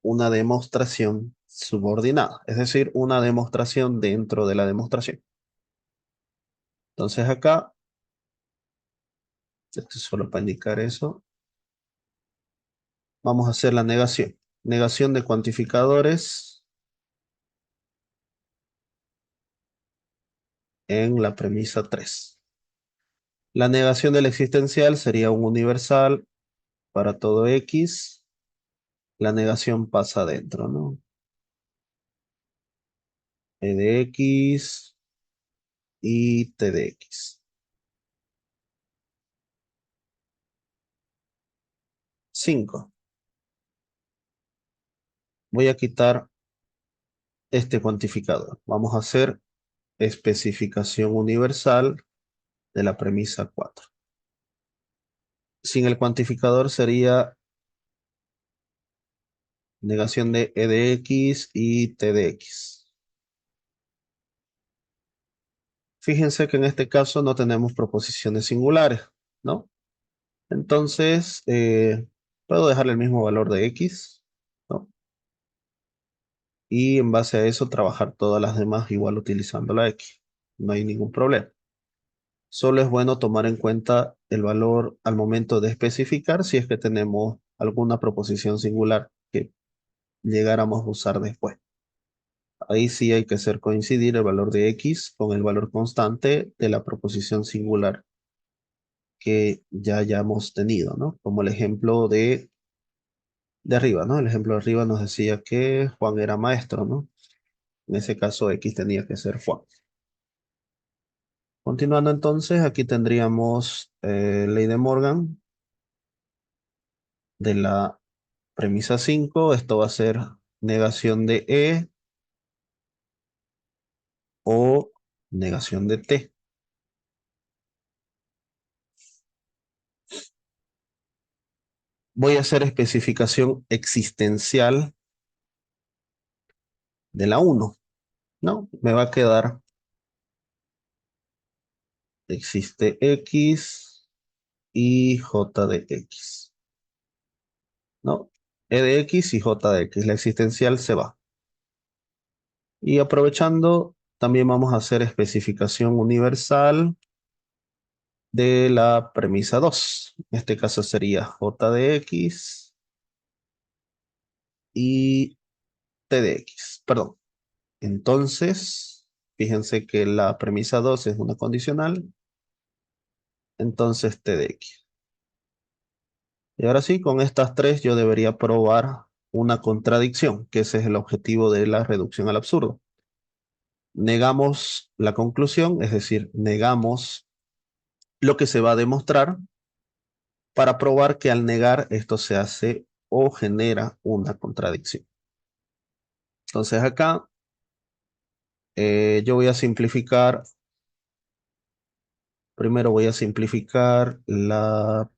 una demostración subordinada, es decir, una demostración dentro de la demostración. Entonces acá, esto es solo para indicar eso, vamos a hacer la negación. Negación de cuantificadores en la premisa 3. La negación del existencial sería un universal para todo X. La negación pasa adentro, ¿no? E de X y T de X. 5. Voy a quitar este cuantificador. Vamos a hacer especificación universal de la premisa 4. Sin el cuantificador sería negación de E de X y T de X. Fíjense que en este caso no tenemos proposiciones singulares, ¿no? Entonces, puedo dejar el mismo valor de X, ¿no? Y en base a eso trabajar todas las demás igual utilizando la X. No hay ningún problema. Solo es bueno tomar en cuenta el valor al momento de especificar si es que tenemos alguna proposición singular que llegáramos a usar después. Ahí sí hay que hacer coincidir el valor de X con el valor constante de la proposición singular que ya hayamos tenido, ¿no? Como el ejemplo de arriba, ¿no? El ejemplo de arriba nos decía que Juan era maestro, ¿no? En ese caso X tenía que ser Juan. Continuando entonces, aquí tendríamos ley de Morgan de la premisa 5. Esto va a ser negación de E o negación de T. Voy a hacer especificación existencial de la 1, ¿no? Me va a quedar, existe X y J de X, ¿no? E de X y J de X, la existencial se va. Y aprovechando, también vamos a hacer especificación universal de la premisa 2. En este caso sería J de X y T de X, perdón. Entonces, fíjense que la premisa 2 es una condicional, entonces T de X. Y ahora sí, con estas tres yo debería probar una contradicción, que ese es el objetivo de la reducción al absurdo. Negamos la conclusión, es decir, negamos lo que se va a demostrar para probar que al negar esto se hace o genera una contradicción. Entonces acá yo voy a simplificar, primero voy a simplificar la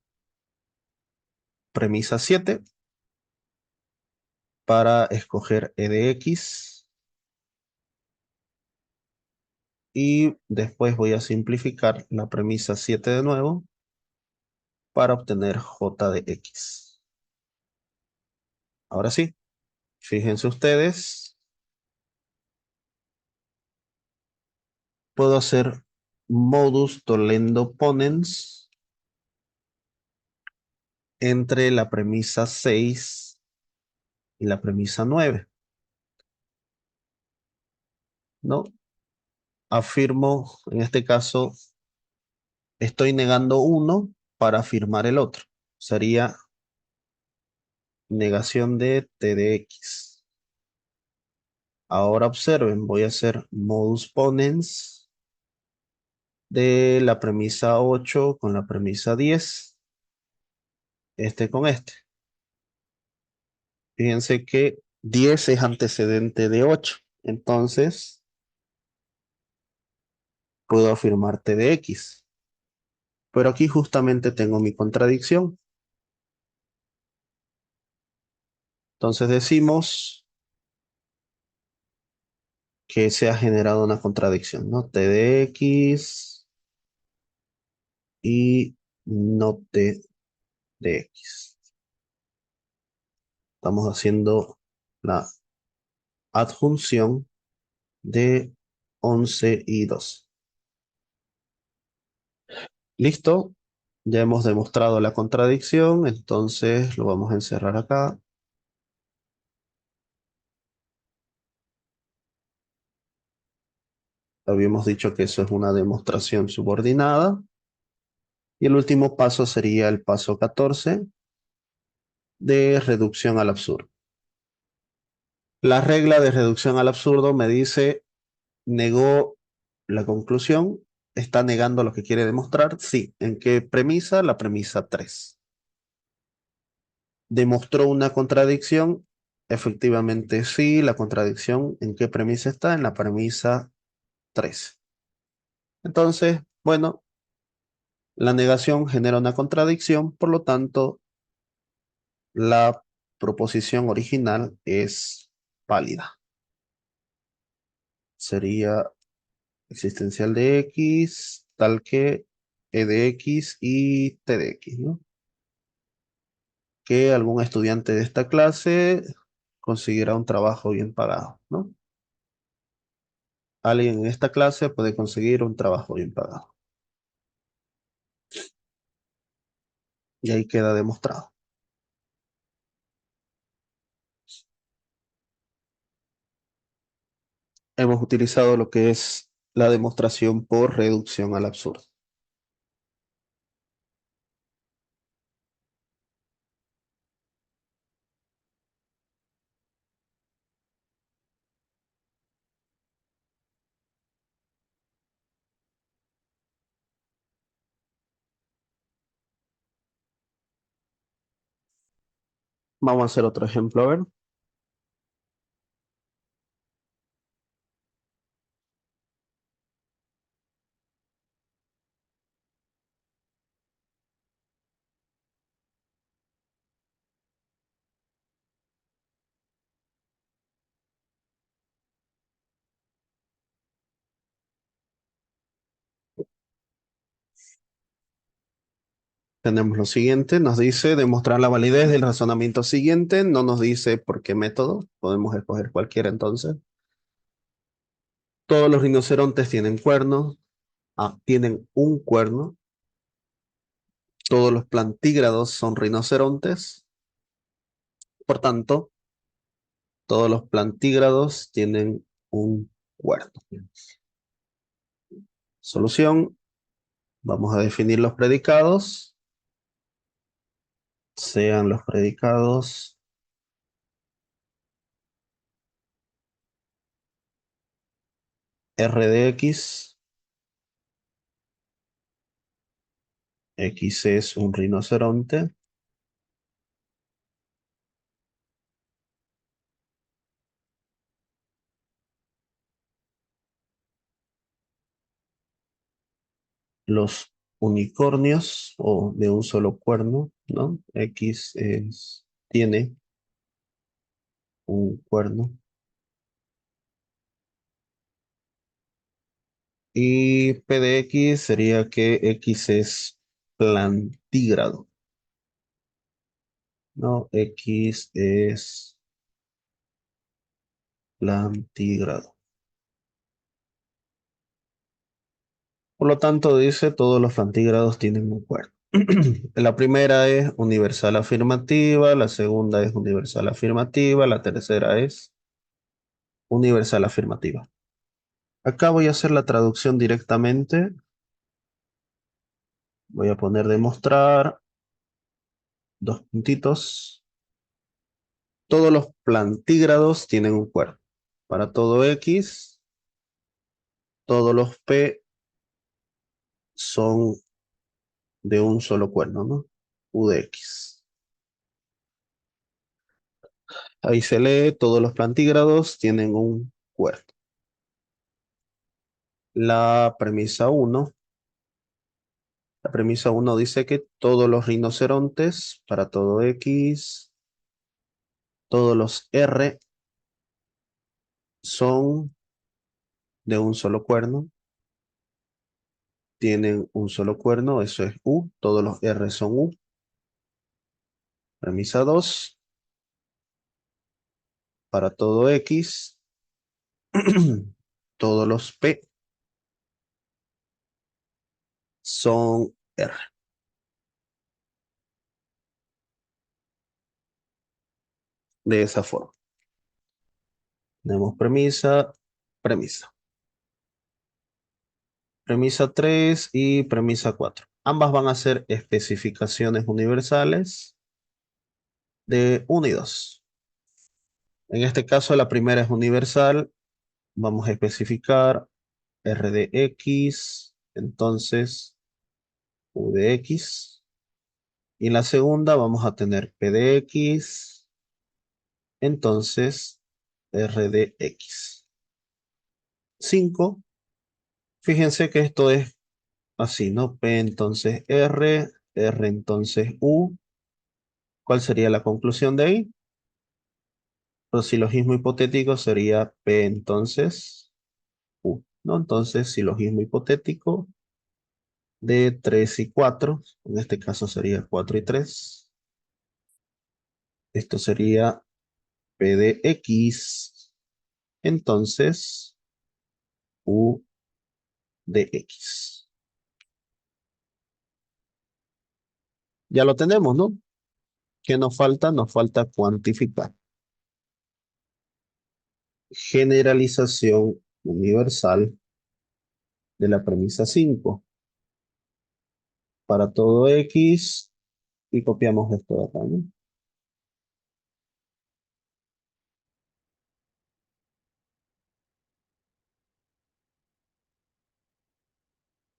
premisa 7 para escoger E de X y después voy a simplificar la premisa 7 de nuevo para obtener J de X. Ahora sí, fíjense ustedes, puedo hacer modus tollendo ponens entre la premisa 6 y la premisa 9, ¿no? Afirmo, en este caso, estoy negando uno para afirmar el otro. Sería negación de T de X. Ahora observen, voy a hacer modus ponens de la premisa 8 con la premisa 10, este con este. Fíjense que 10 es antecedente de 8, entonces puedo afirmar T de X. Pero aquí justamente tengo mi contradicción. Entonces decimos que se ha generado una contradicción, ¿no? T de X y no T de X. Estamos haciendo la adjunción de 11 y 2. Listo, ya hemos demostrado la contradicción, entonces lo vamos a encerrar acá. Habíamos dicho que eso es una demostración subordinada. Y el último paso sería el paso 14 de reducción al absurdo. La regla de reducción al absurdo me dice, negó la conclusión, está negando lo que quiere demostrar. Sí, ¿en qué premisa? La premisa 3. ¿Demostró una contradicción? Efectivamente, sí, la contradicción, ¿en qué premisa está? En la premisa 3. Entonces, bueno, la negación genera una contradicción, por lo tanto, la proposición original es válida. Sería existencial de X, tal que E de X y T de X, ¿no? Que algún estudiante de esta clase conseguirá un trabajo bien pagado, ¿no? Alguien en esta clase puede conseguir un trabajo bien pagado. Y ahí queda demostrado. Hemos utilizado lo que es la demostración por reducción al absurdo. Vamos a hacer otro ejemplo, a ver. Tenemos lo siguiente, nos dice demostrar la validez del razonamiento siguiente, no nos dice por qué método, podemos escoger cualquiera entonces. Todos los rinocerontes tienen cuernos, tienen un cuerno, todos los plantígrados son rinocerontes, por tanto, todos los plantígrados tienen un cuerno. Solución, vamos a definir los predicados, sean los predicados R de X es un rinoceronte, los unicornios o de un solo cuerno, ¿no? Tiene un cuerno. Y P de X sería que X es plantígrado, ¿no? X es plantígrado. Por lo tanto, dice todos los plantígrados tienen un cuerno. La primera es universal afirmativa, la segunda es universal afirmativa, la tercera es universal afirmativa. Acá voy a hacer la traducción directamente. Voy a poner demostrar, dos puntitos. Todos los plantígrados tienen un cuerno. Para todo X, todos los P son de un solo cuerno, ¿no? U de X. Ahí se lee, todos los plantígrados tienen un cuerno. La premisa uno, la premisa uno dice que todos los rinocerontes, para todo X, todos los R son de un solo cuerno, tienen un solo cuerno, eso es U, todos los R son U. Premisa 2, para todo X, todos los P son R. De esa forma. Tenemos premisa, premisa. Premisa 3 y premisa 4. Ambas van a ser especificaciones universales de 1 y 2. En este caso, la primera es universal. Vamos a especificar R de X, entonces U de X. Y en la segunda vamos a tener P de X, entonces R de X. 5. Fíjense que esto es así, ¿no? P entonces R, R entonces U. ¿Cuál sería la conclusión de ahí? Pues silogismo hipotético sería P entonces U, ¿no? Entonces, silogismo hipotético de 3 y 4, en este caso sería 4 y 3. Esto sería P de X, entonces U de X. Ya lo tenemos, ¿no? ¿Qué nos falta? Nos falta cuantificar. Generalización universal de la premisa 5 para todo X y copiamos esto de acá, ¿no?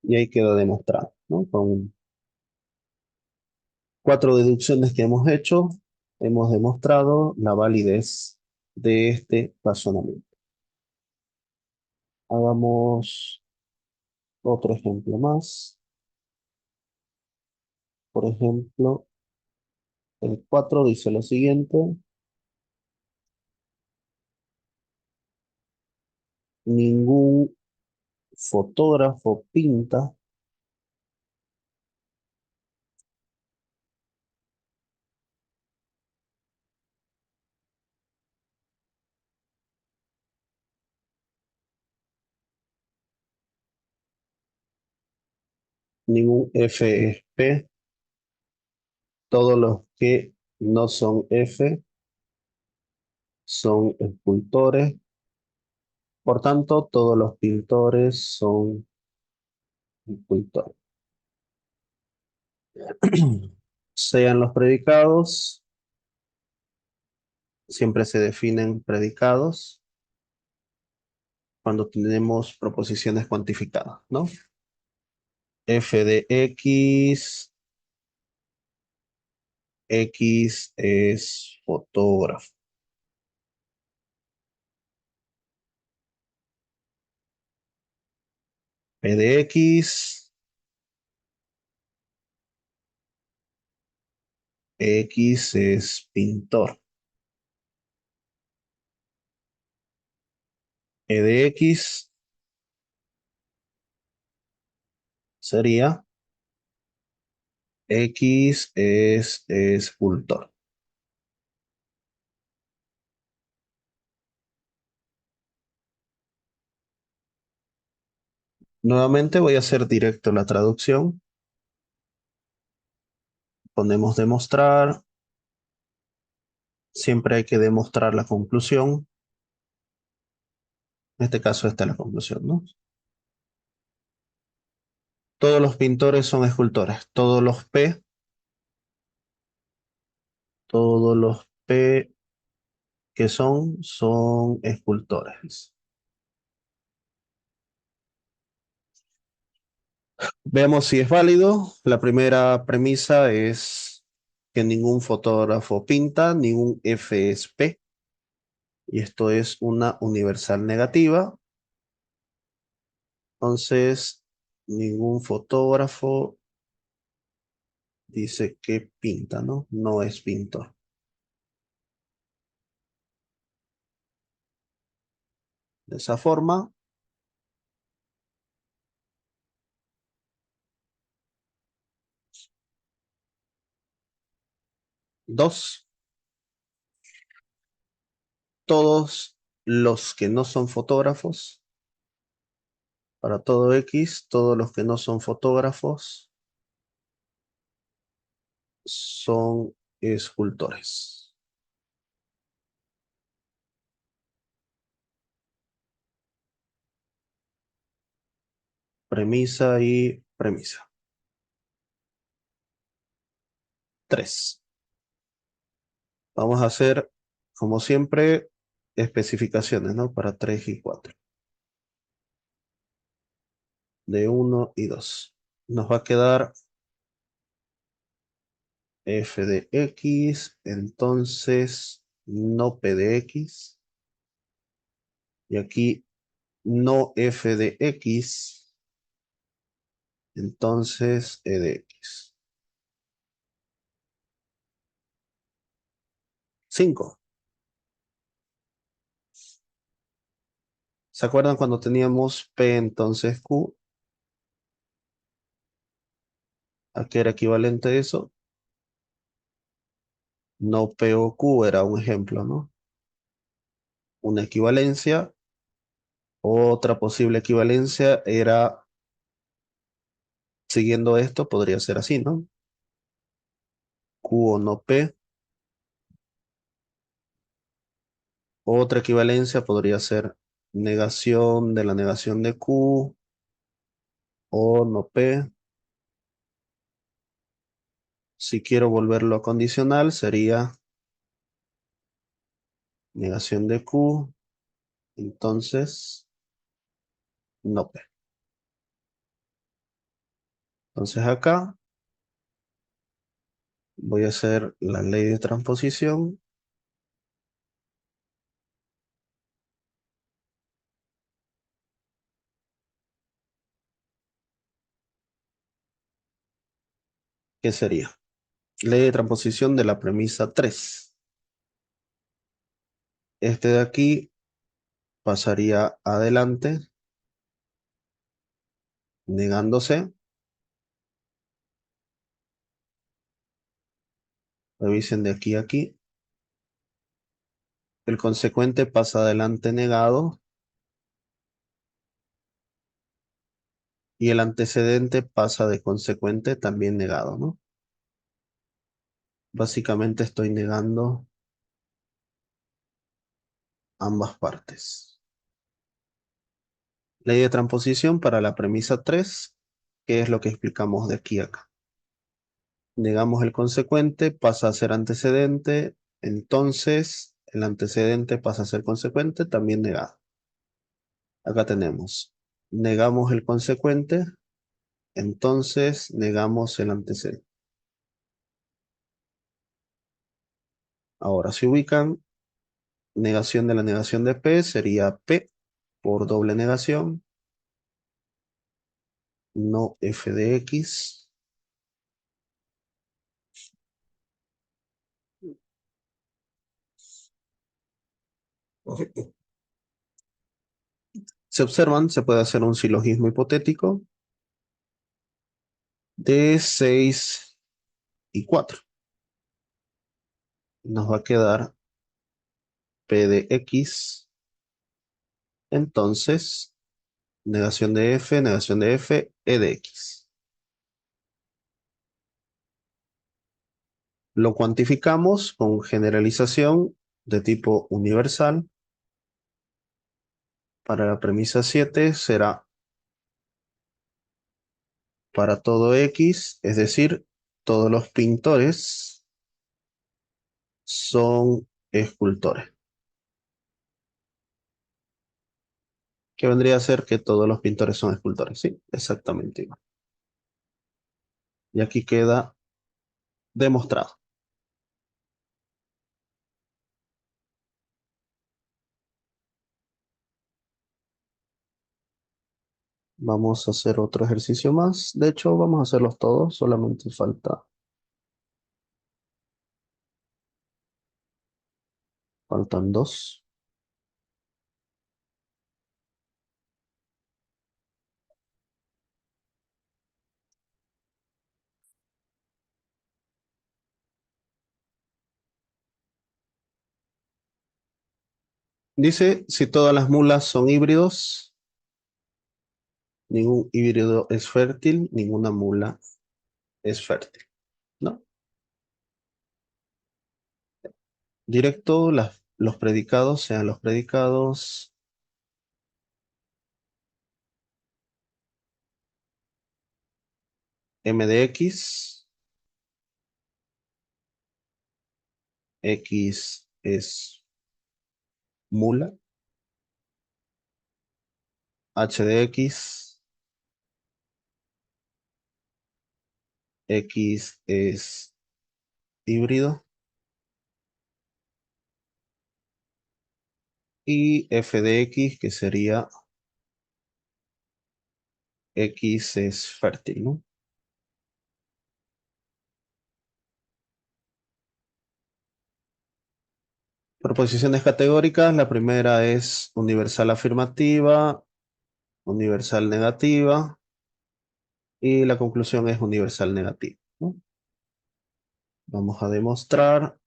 Y ahí queda demostrado, ¿no? Con 4 deducciones que hemos demostrado la validez de este razonamiento. Hagamos otro ejemplo más. Por ejemplo, el 4 dice lo siguiente: ningún fotógrafo pinta ningún FSP. Todos los que no son F son escultores. Por tanto, todos los pintores son escultores. Sean los predicados, siempre se definen predicados cuando tenemos proposiciones cuantificadas, ¿no? F de X, X es fotógrafo. P de X, X es pintor. E de X sería X es escultor. Nuevamente voy a hacer directo la traducción. Ponemos demostrar. Siempre hay que demostrar la conclusión. En este caso esta es la conclusión, ¿no? Todos los pintores son escultores. Todos los P que son escultores. Veamos si es válido. La primera premisa es que ningún fotógrafo pinta, ningún F es P. Y esto es una universal negativa. Entonces, ningún fotógrafo dice que pinta, ¿no? No es pintor. De esa forma, 2. Todos los que no son fotógrafos, para todo X, todos los que no son fotógrafos son escultores. Premisa y premisa. 3. Vamos a hacer, como siempre, especificaciones, ¿no? Para 3 y 4. De 1 y 2. Nos va a quedar f de x, entonces no p de x. Y aquí no f de x, entonces e de x. 5. ¿Se acuerdan cuando teníamos p entonces q? ¿A qué era equivalente eso? No p o q era un ejemplo, ¿no? Una equivalencia. Otra posible equivalencia era, siguiendo esto, podría ser así, ¿no? Q o no P. Otra equivalencia podría ser negación de la negación de Q o no P. Si quiero volverlo a condicional, sería negación de Q, entonces no P. Entonces acá voy a hacer la ley de transposición, que sería ley de transposición de la premisa 3. Este de aquí pasaría adelante, negándose. Revisen de aquí a aquí. El consecuente pasa adelante negado y el antecedente pasa de consecuente también negado, ¿no? Básicamente estoy negando ambas partes. Ley de transposición para la premisa 3, que es lo que explicamos de aquí a acá. Negamos el consecuente, pasa a ser antecedente, entonces el antecedente pasa a ser consecuente, también negado. Acá tenemos, negamos el consecuente, entonces negamos el antecedente. Ahora, si ubican, negación de la negación de P sería P por doble negación, no f de x. Se observan, se puede hacer un silogismo hipotético de 6 y 4. Nos va a quedar P de x, entonces negación de f, e de x. Lo cuantificamos con generalización de tipo universal. Para la premisa 7 será para todo x, es decir, todos los pintores son escultores. Que vendría a ser que todos los pintores son escultores. Sí, exactamente igual. Y aquí queda demostrado. Vamos a hacer otro ejercicio más. De hecho, vamos a hacerlos todos. Solamente faltan dos. Dice, si todas las mulas son híbridos, ningún híbrido es fértil, ninguna mula es fértil, ¿no? directo, los predicados sean los predicados m de x es mula, h de x es híbrido, y f de x, que sería x es fértil, ¿no? Proposiciones categóricas, la primera es universal afirmativa, universal negativa, y la conclusión es universal negativa, ¿no? Vamos a demostrar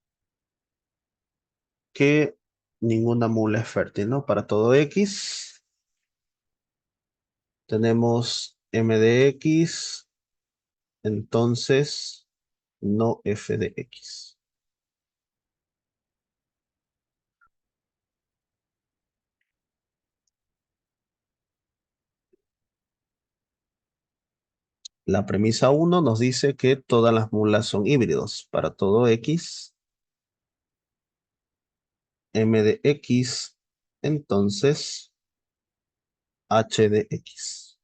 que ninguna mula es fértil, ¿no? Para todo x tenemos m de x, entonces no f de x. La premisa 1 nos dice que todas las mulas son híbridos. Para todo x, m de x, entonces h de x.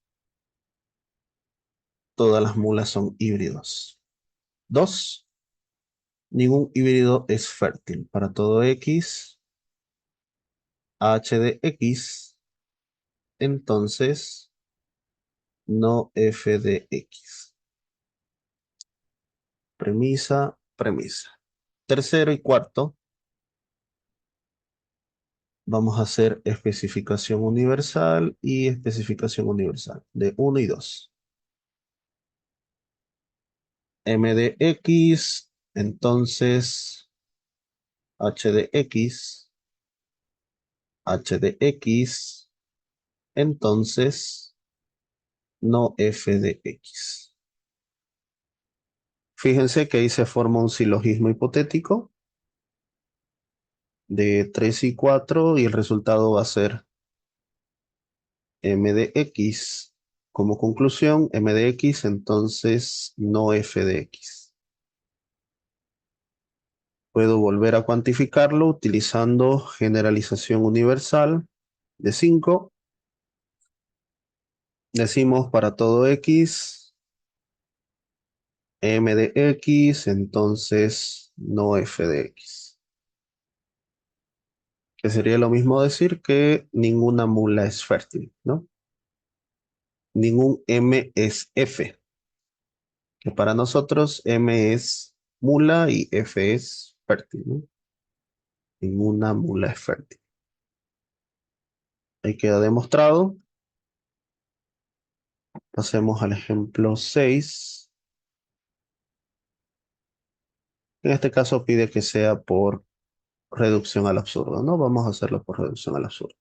Todas las mulas son híbridos. 2. Ningún híbrido es fértil. Para todo x, h de x, entonces no f de x. Premisa, premisa. Tercero y cuarto, vamos a hacer especificación universal y especificación universal de 1 y 2. M de x, entonces h de x, h de x, entonces no f de x. Fíjense que ahí se forma un silogismo hipotético de 3 y 4 y el resultado va a ser m de x. Como conclusión, m de x, entonces no f de x. Puedo volver a cuantificarlo utilizando generalización universal de 5. Decimos para todo x, m de x, entonces no f de x. Que sería lo mismo decir que ninguna mula es fértil, ¿no? Ningún m es f. Que para nosotros m es mula y f es fértil, ¿no? Ninguna mula es fértil. Ahí queda demostrado. Pasemos al ejemplo 6. En este caso pide que sea por reducción al absurdo, ¿no? Vamos a hacerlo por reducción al absurdo.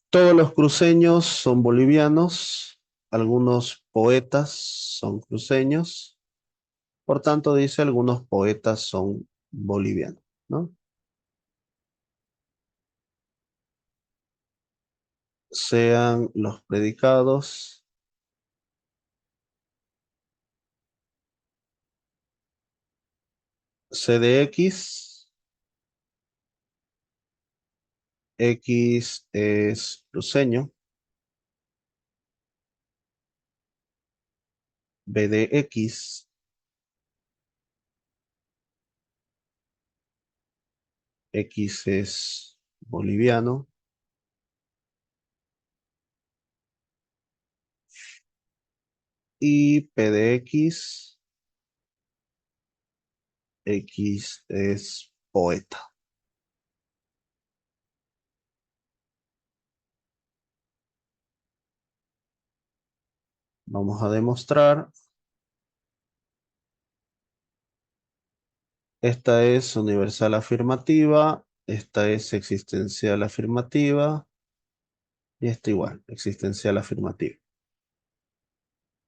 Todos los cruceños son bolivianos, algunos poetas son cruceños, por tanto dice algunos poetas son bolivianos, ¿no? Sean los predicados C de x, x es cruceño, b de x, x es boliviano, y p de x, x es poeta. Vamos a demostrar. Esta es universal afirmativa, esta es existencial afirmativa, y esta igual, existencial afirmativa.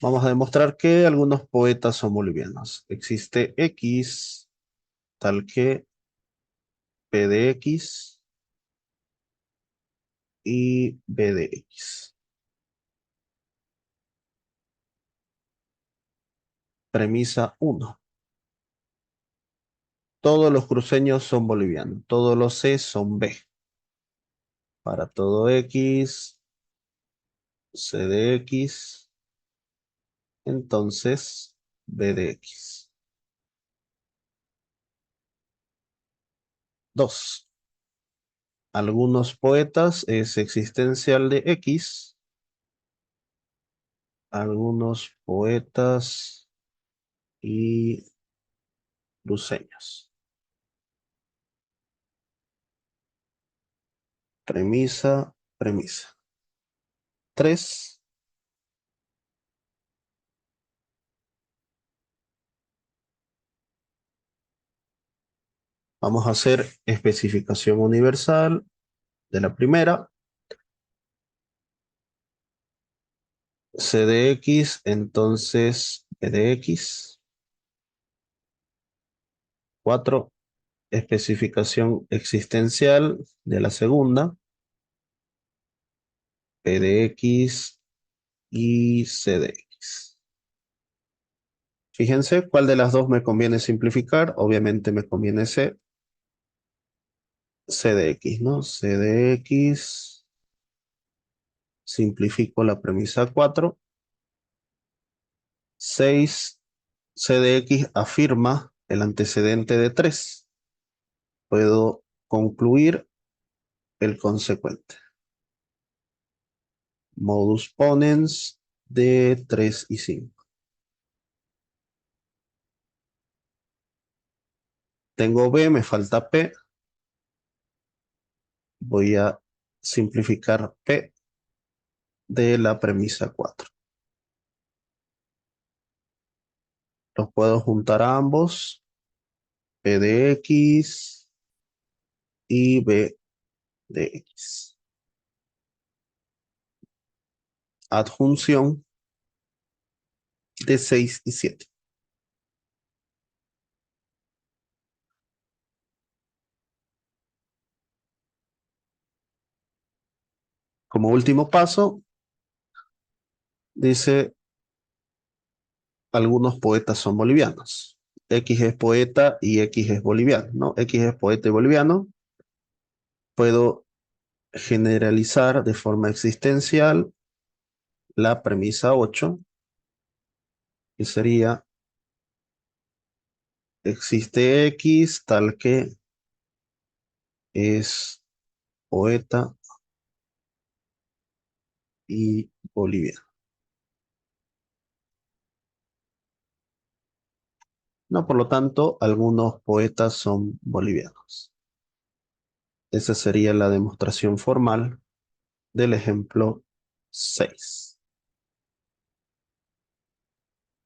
Vamos a demostrar que algunos poetas son bolivianos. Existe X, tal que P de X y B de X. Premisa uno. Todos los cruceños son bolivianos. Todos los C son B. Para todo X, C de X, entonces B de X. 2. Algunos poetas es existencial de X. Algunos poetas y cruceños. Premisa, premisa. 3. Vamos a hacer especificación universal de la primera. C de X, entonces P de X. 4. Especificación existencial de la segunda. P de X y C de X. Fíjense cuál de las dos me conviene simplificar. Obviamente me conviene C de X, ¿no? C de X. Simplifico la premisa 4. 6. C de X afirma el antecedente de 3. Puedo concluir el consecuente. Modus ponens de 3 y 5. Tengo B, me falta P. Voy a simplificar P de la premisa 4. Los puedo juntar a ambos. P de X y B de X. Adjunción de 6 y 7. Como último paso, dice, algunos poetas son bolivianos. X es poeta y X es boliviano, ¿no? X es poeta y boliviano. Puedo generalizar de forma existencial la premisa 8, que sería, existe X tal que es poeta y boliviano. No, por lo tanto, algunos poetas son bolivianos. Esa sería la demostración formal del ejemplo 6.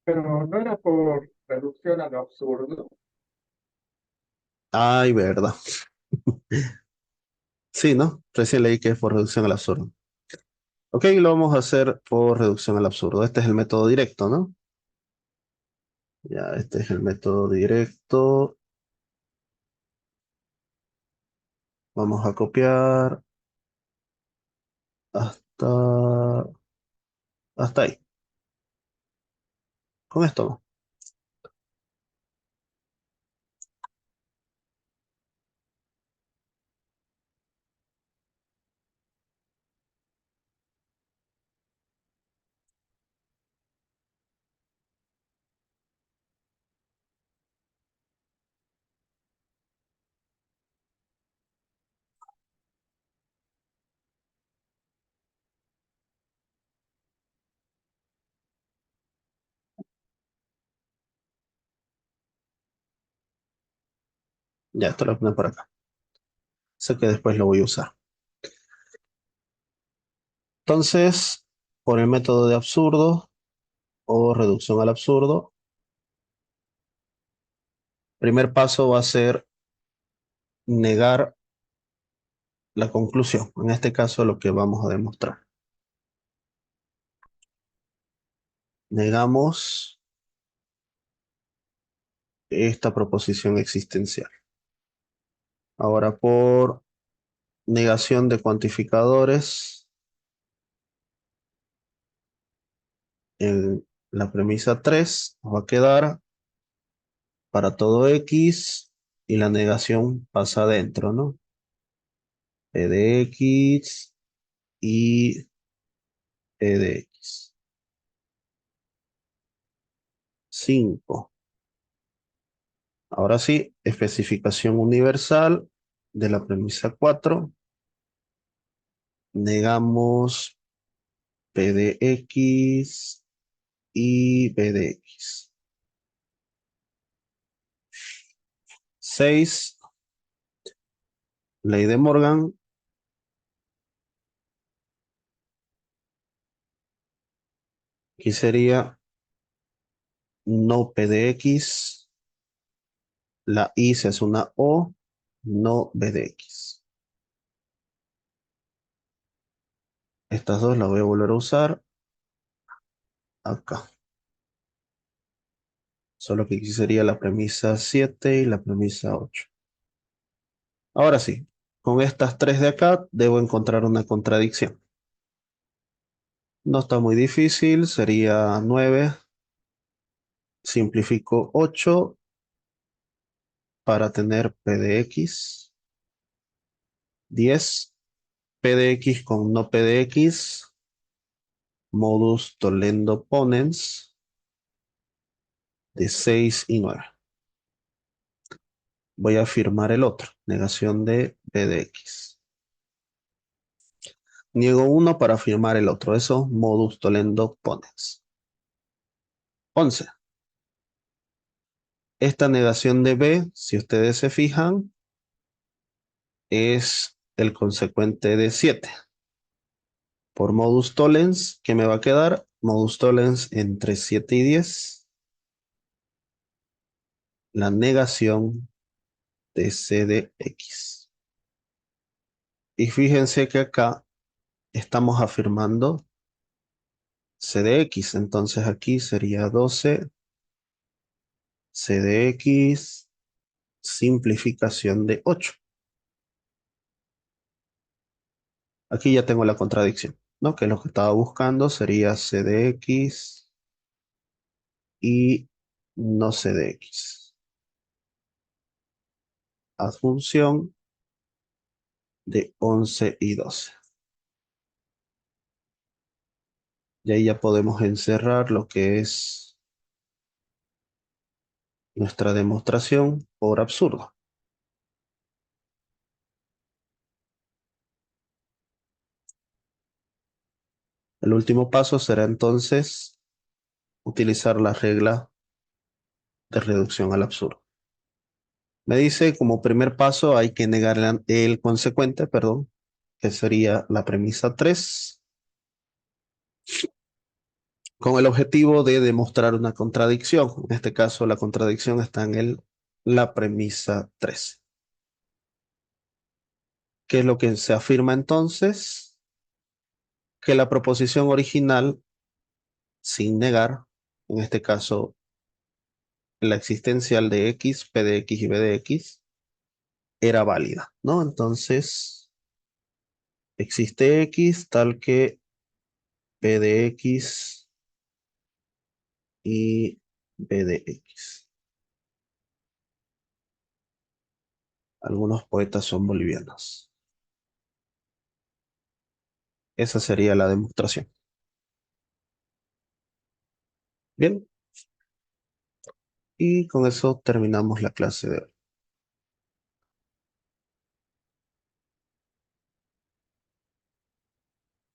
Pero no era por reducción a lo absurdo. Ay, verdad. Sí, ¿no? Recién leí que es por reducción al absurdo. Ok, lo vamos a hacer por reducción al absurdo. Este es el método directo, ¿no? Ya, este es el método directo. Vamos a copiar hasta, hasta ahí. Con esto no. Ya, esto lo pongo por acá. Sé que después lo voy a usar. Entonces, por el método de absurdo o reducción al absurdo, primer paso va a ser negar la conclusión. En este caso, lo que vamos a demostrar. negamos esta proposición existencial. Ahora, por negación de cuantificadores, en la premisa 3 nos va a quedar para todo X y la negación pasa adentro, ¿no? P de X y P de X. 5. Ahora sí, especificación universal de la premisa 4. Negamos P de X y P de X. 6. Ley de Morgan. Aquí sería no P de X. La I se hace una O, no B de X. Estas dos las voy a volver a usar acá. Solo que aquí sería la premisa 7 y la premisa 8. Ahora sí, con estas tres de acá debo encontrar una contradicción. No está muy difícil, sería 9. Simplifico 8 para tener P de X. 10. P de X con no P de X. Modus tollendo ponens de 6 y 9. Voy a afirmar el otro, negación de P de X. Niego uno para afirmar el otro, eso modus tollendo ponens. 11. Esta negación de B, si ustedes se fijan, es el consecuente de 7. Por modus tollens, ¿qué me va a quedar? Modus tollens entre 7 y 10. La negación de C de X. Y fíjense que acá estamos afirmando C de X. Entonces aquí sería 12 C de X, simplificación de 8. Aquí ya tengo la contradicción, ¿no? Que lo que estaba buscando sería C de X y no C de X. Adjunción de 11 y 12. Y ahí ya podemos encerrar lo que es nuestra demostración por absurdo. El último paso será entonces utilizar la regla de reducción al absurdo. Me dice como primer paso hay que negar el consecuente, perdón, que sería la premisa 3, con el objetivo de demostrar una contradicción. En este caso la contradicción está en la premisa 3. ¿Qué es lo que se afirma entonces? Que la proposición original, sin negar, en este caso la existencial de X, P de X y B de X, era válida, ¿no? Entonces, existe X tal que P de X y B de X. Algunos poetas son bolivianos. Esa sería la demostración. Bien, y con eso terminamos la clase de hoy.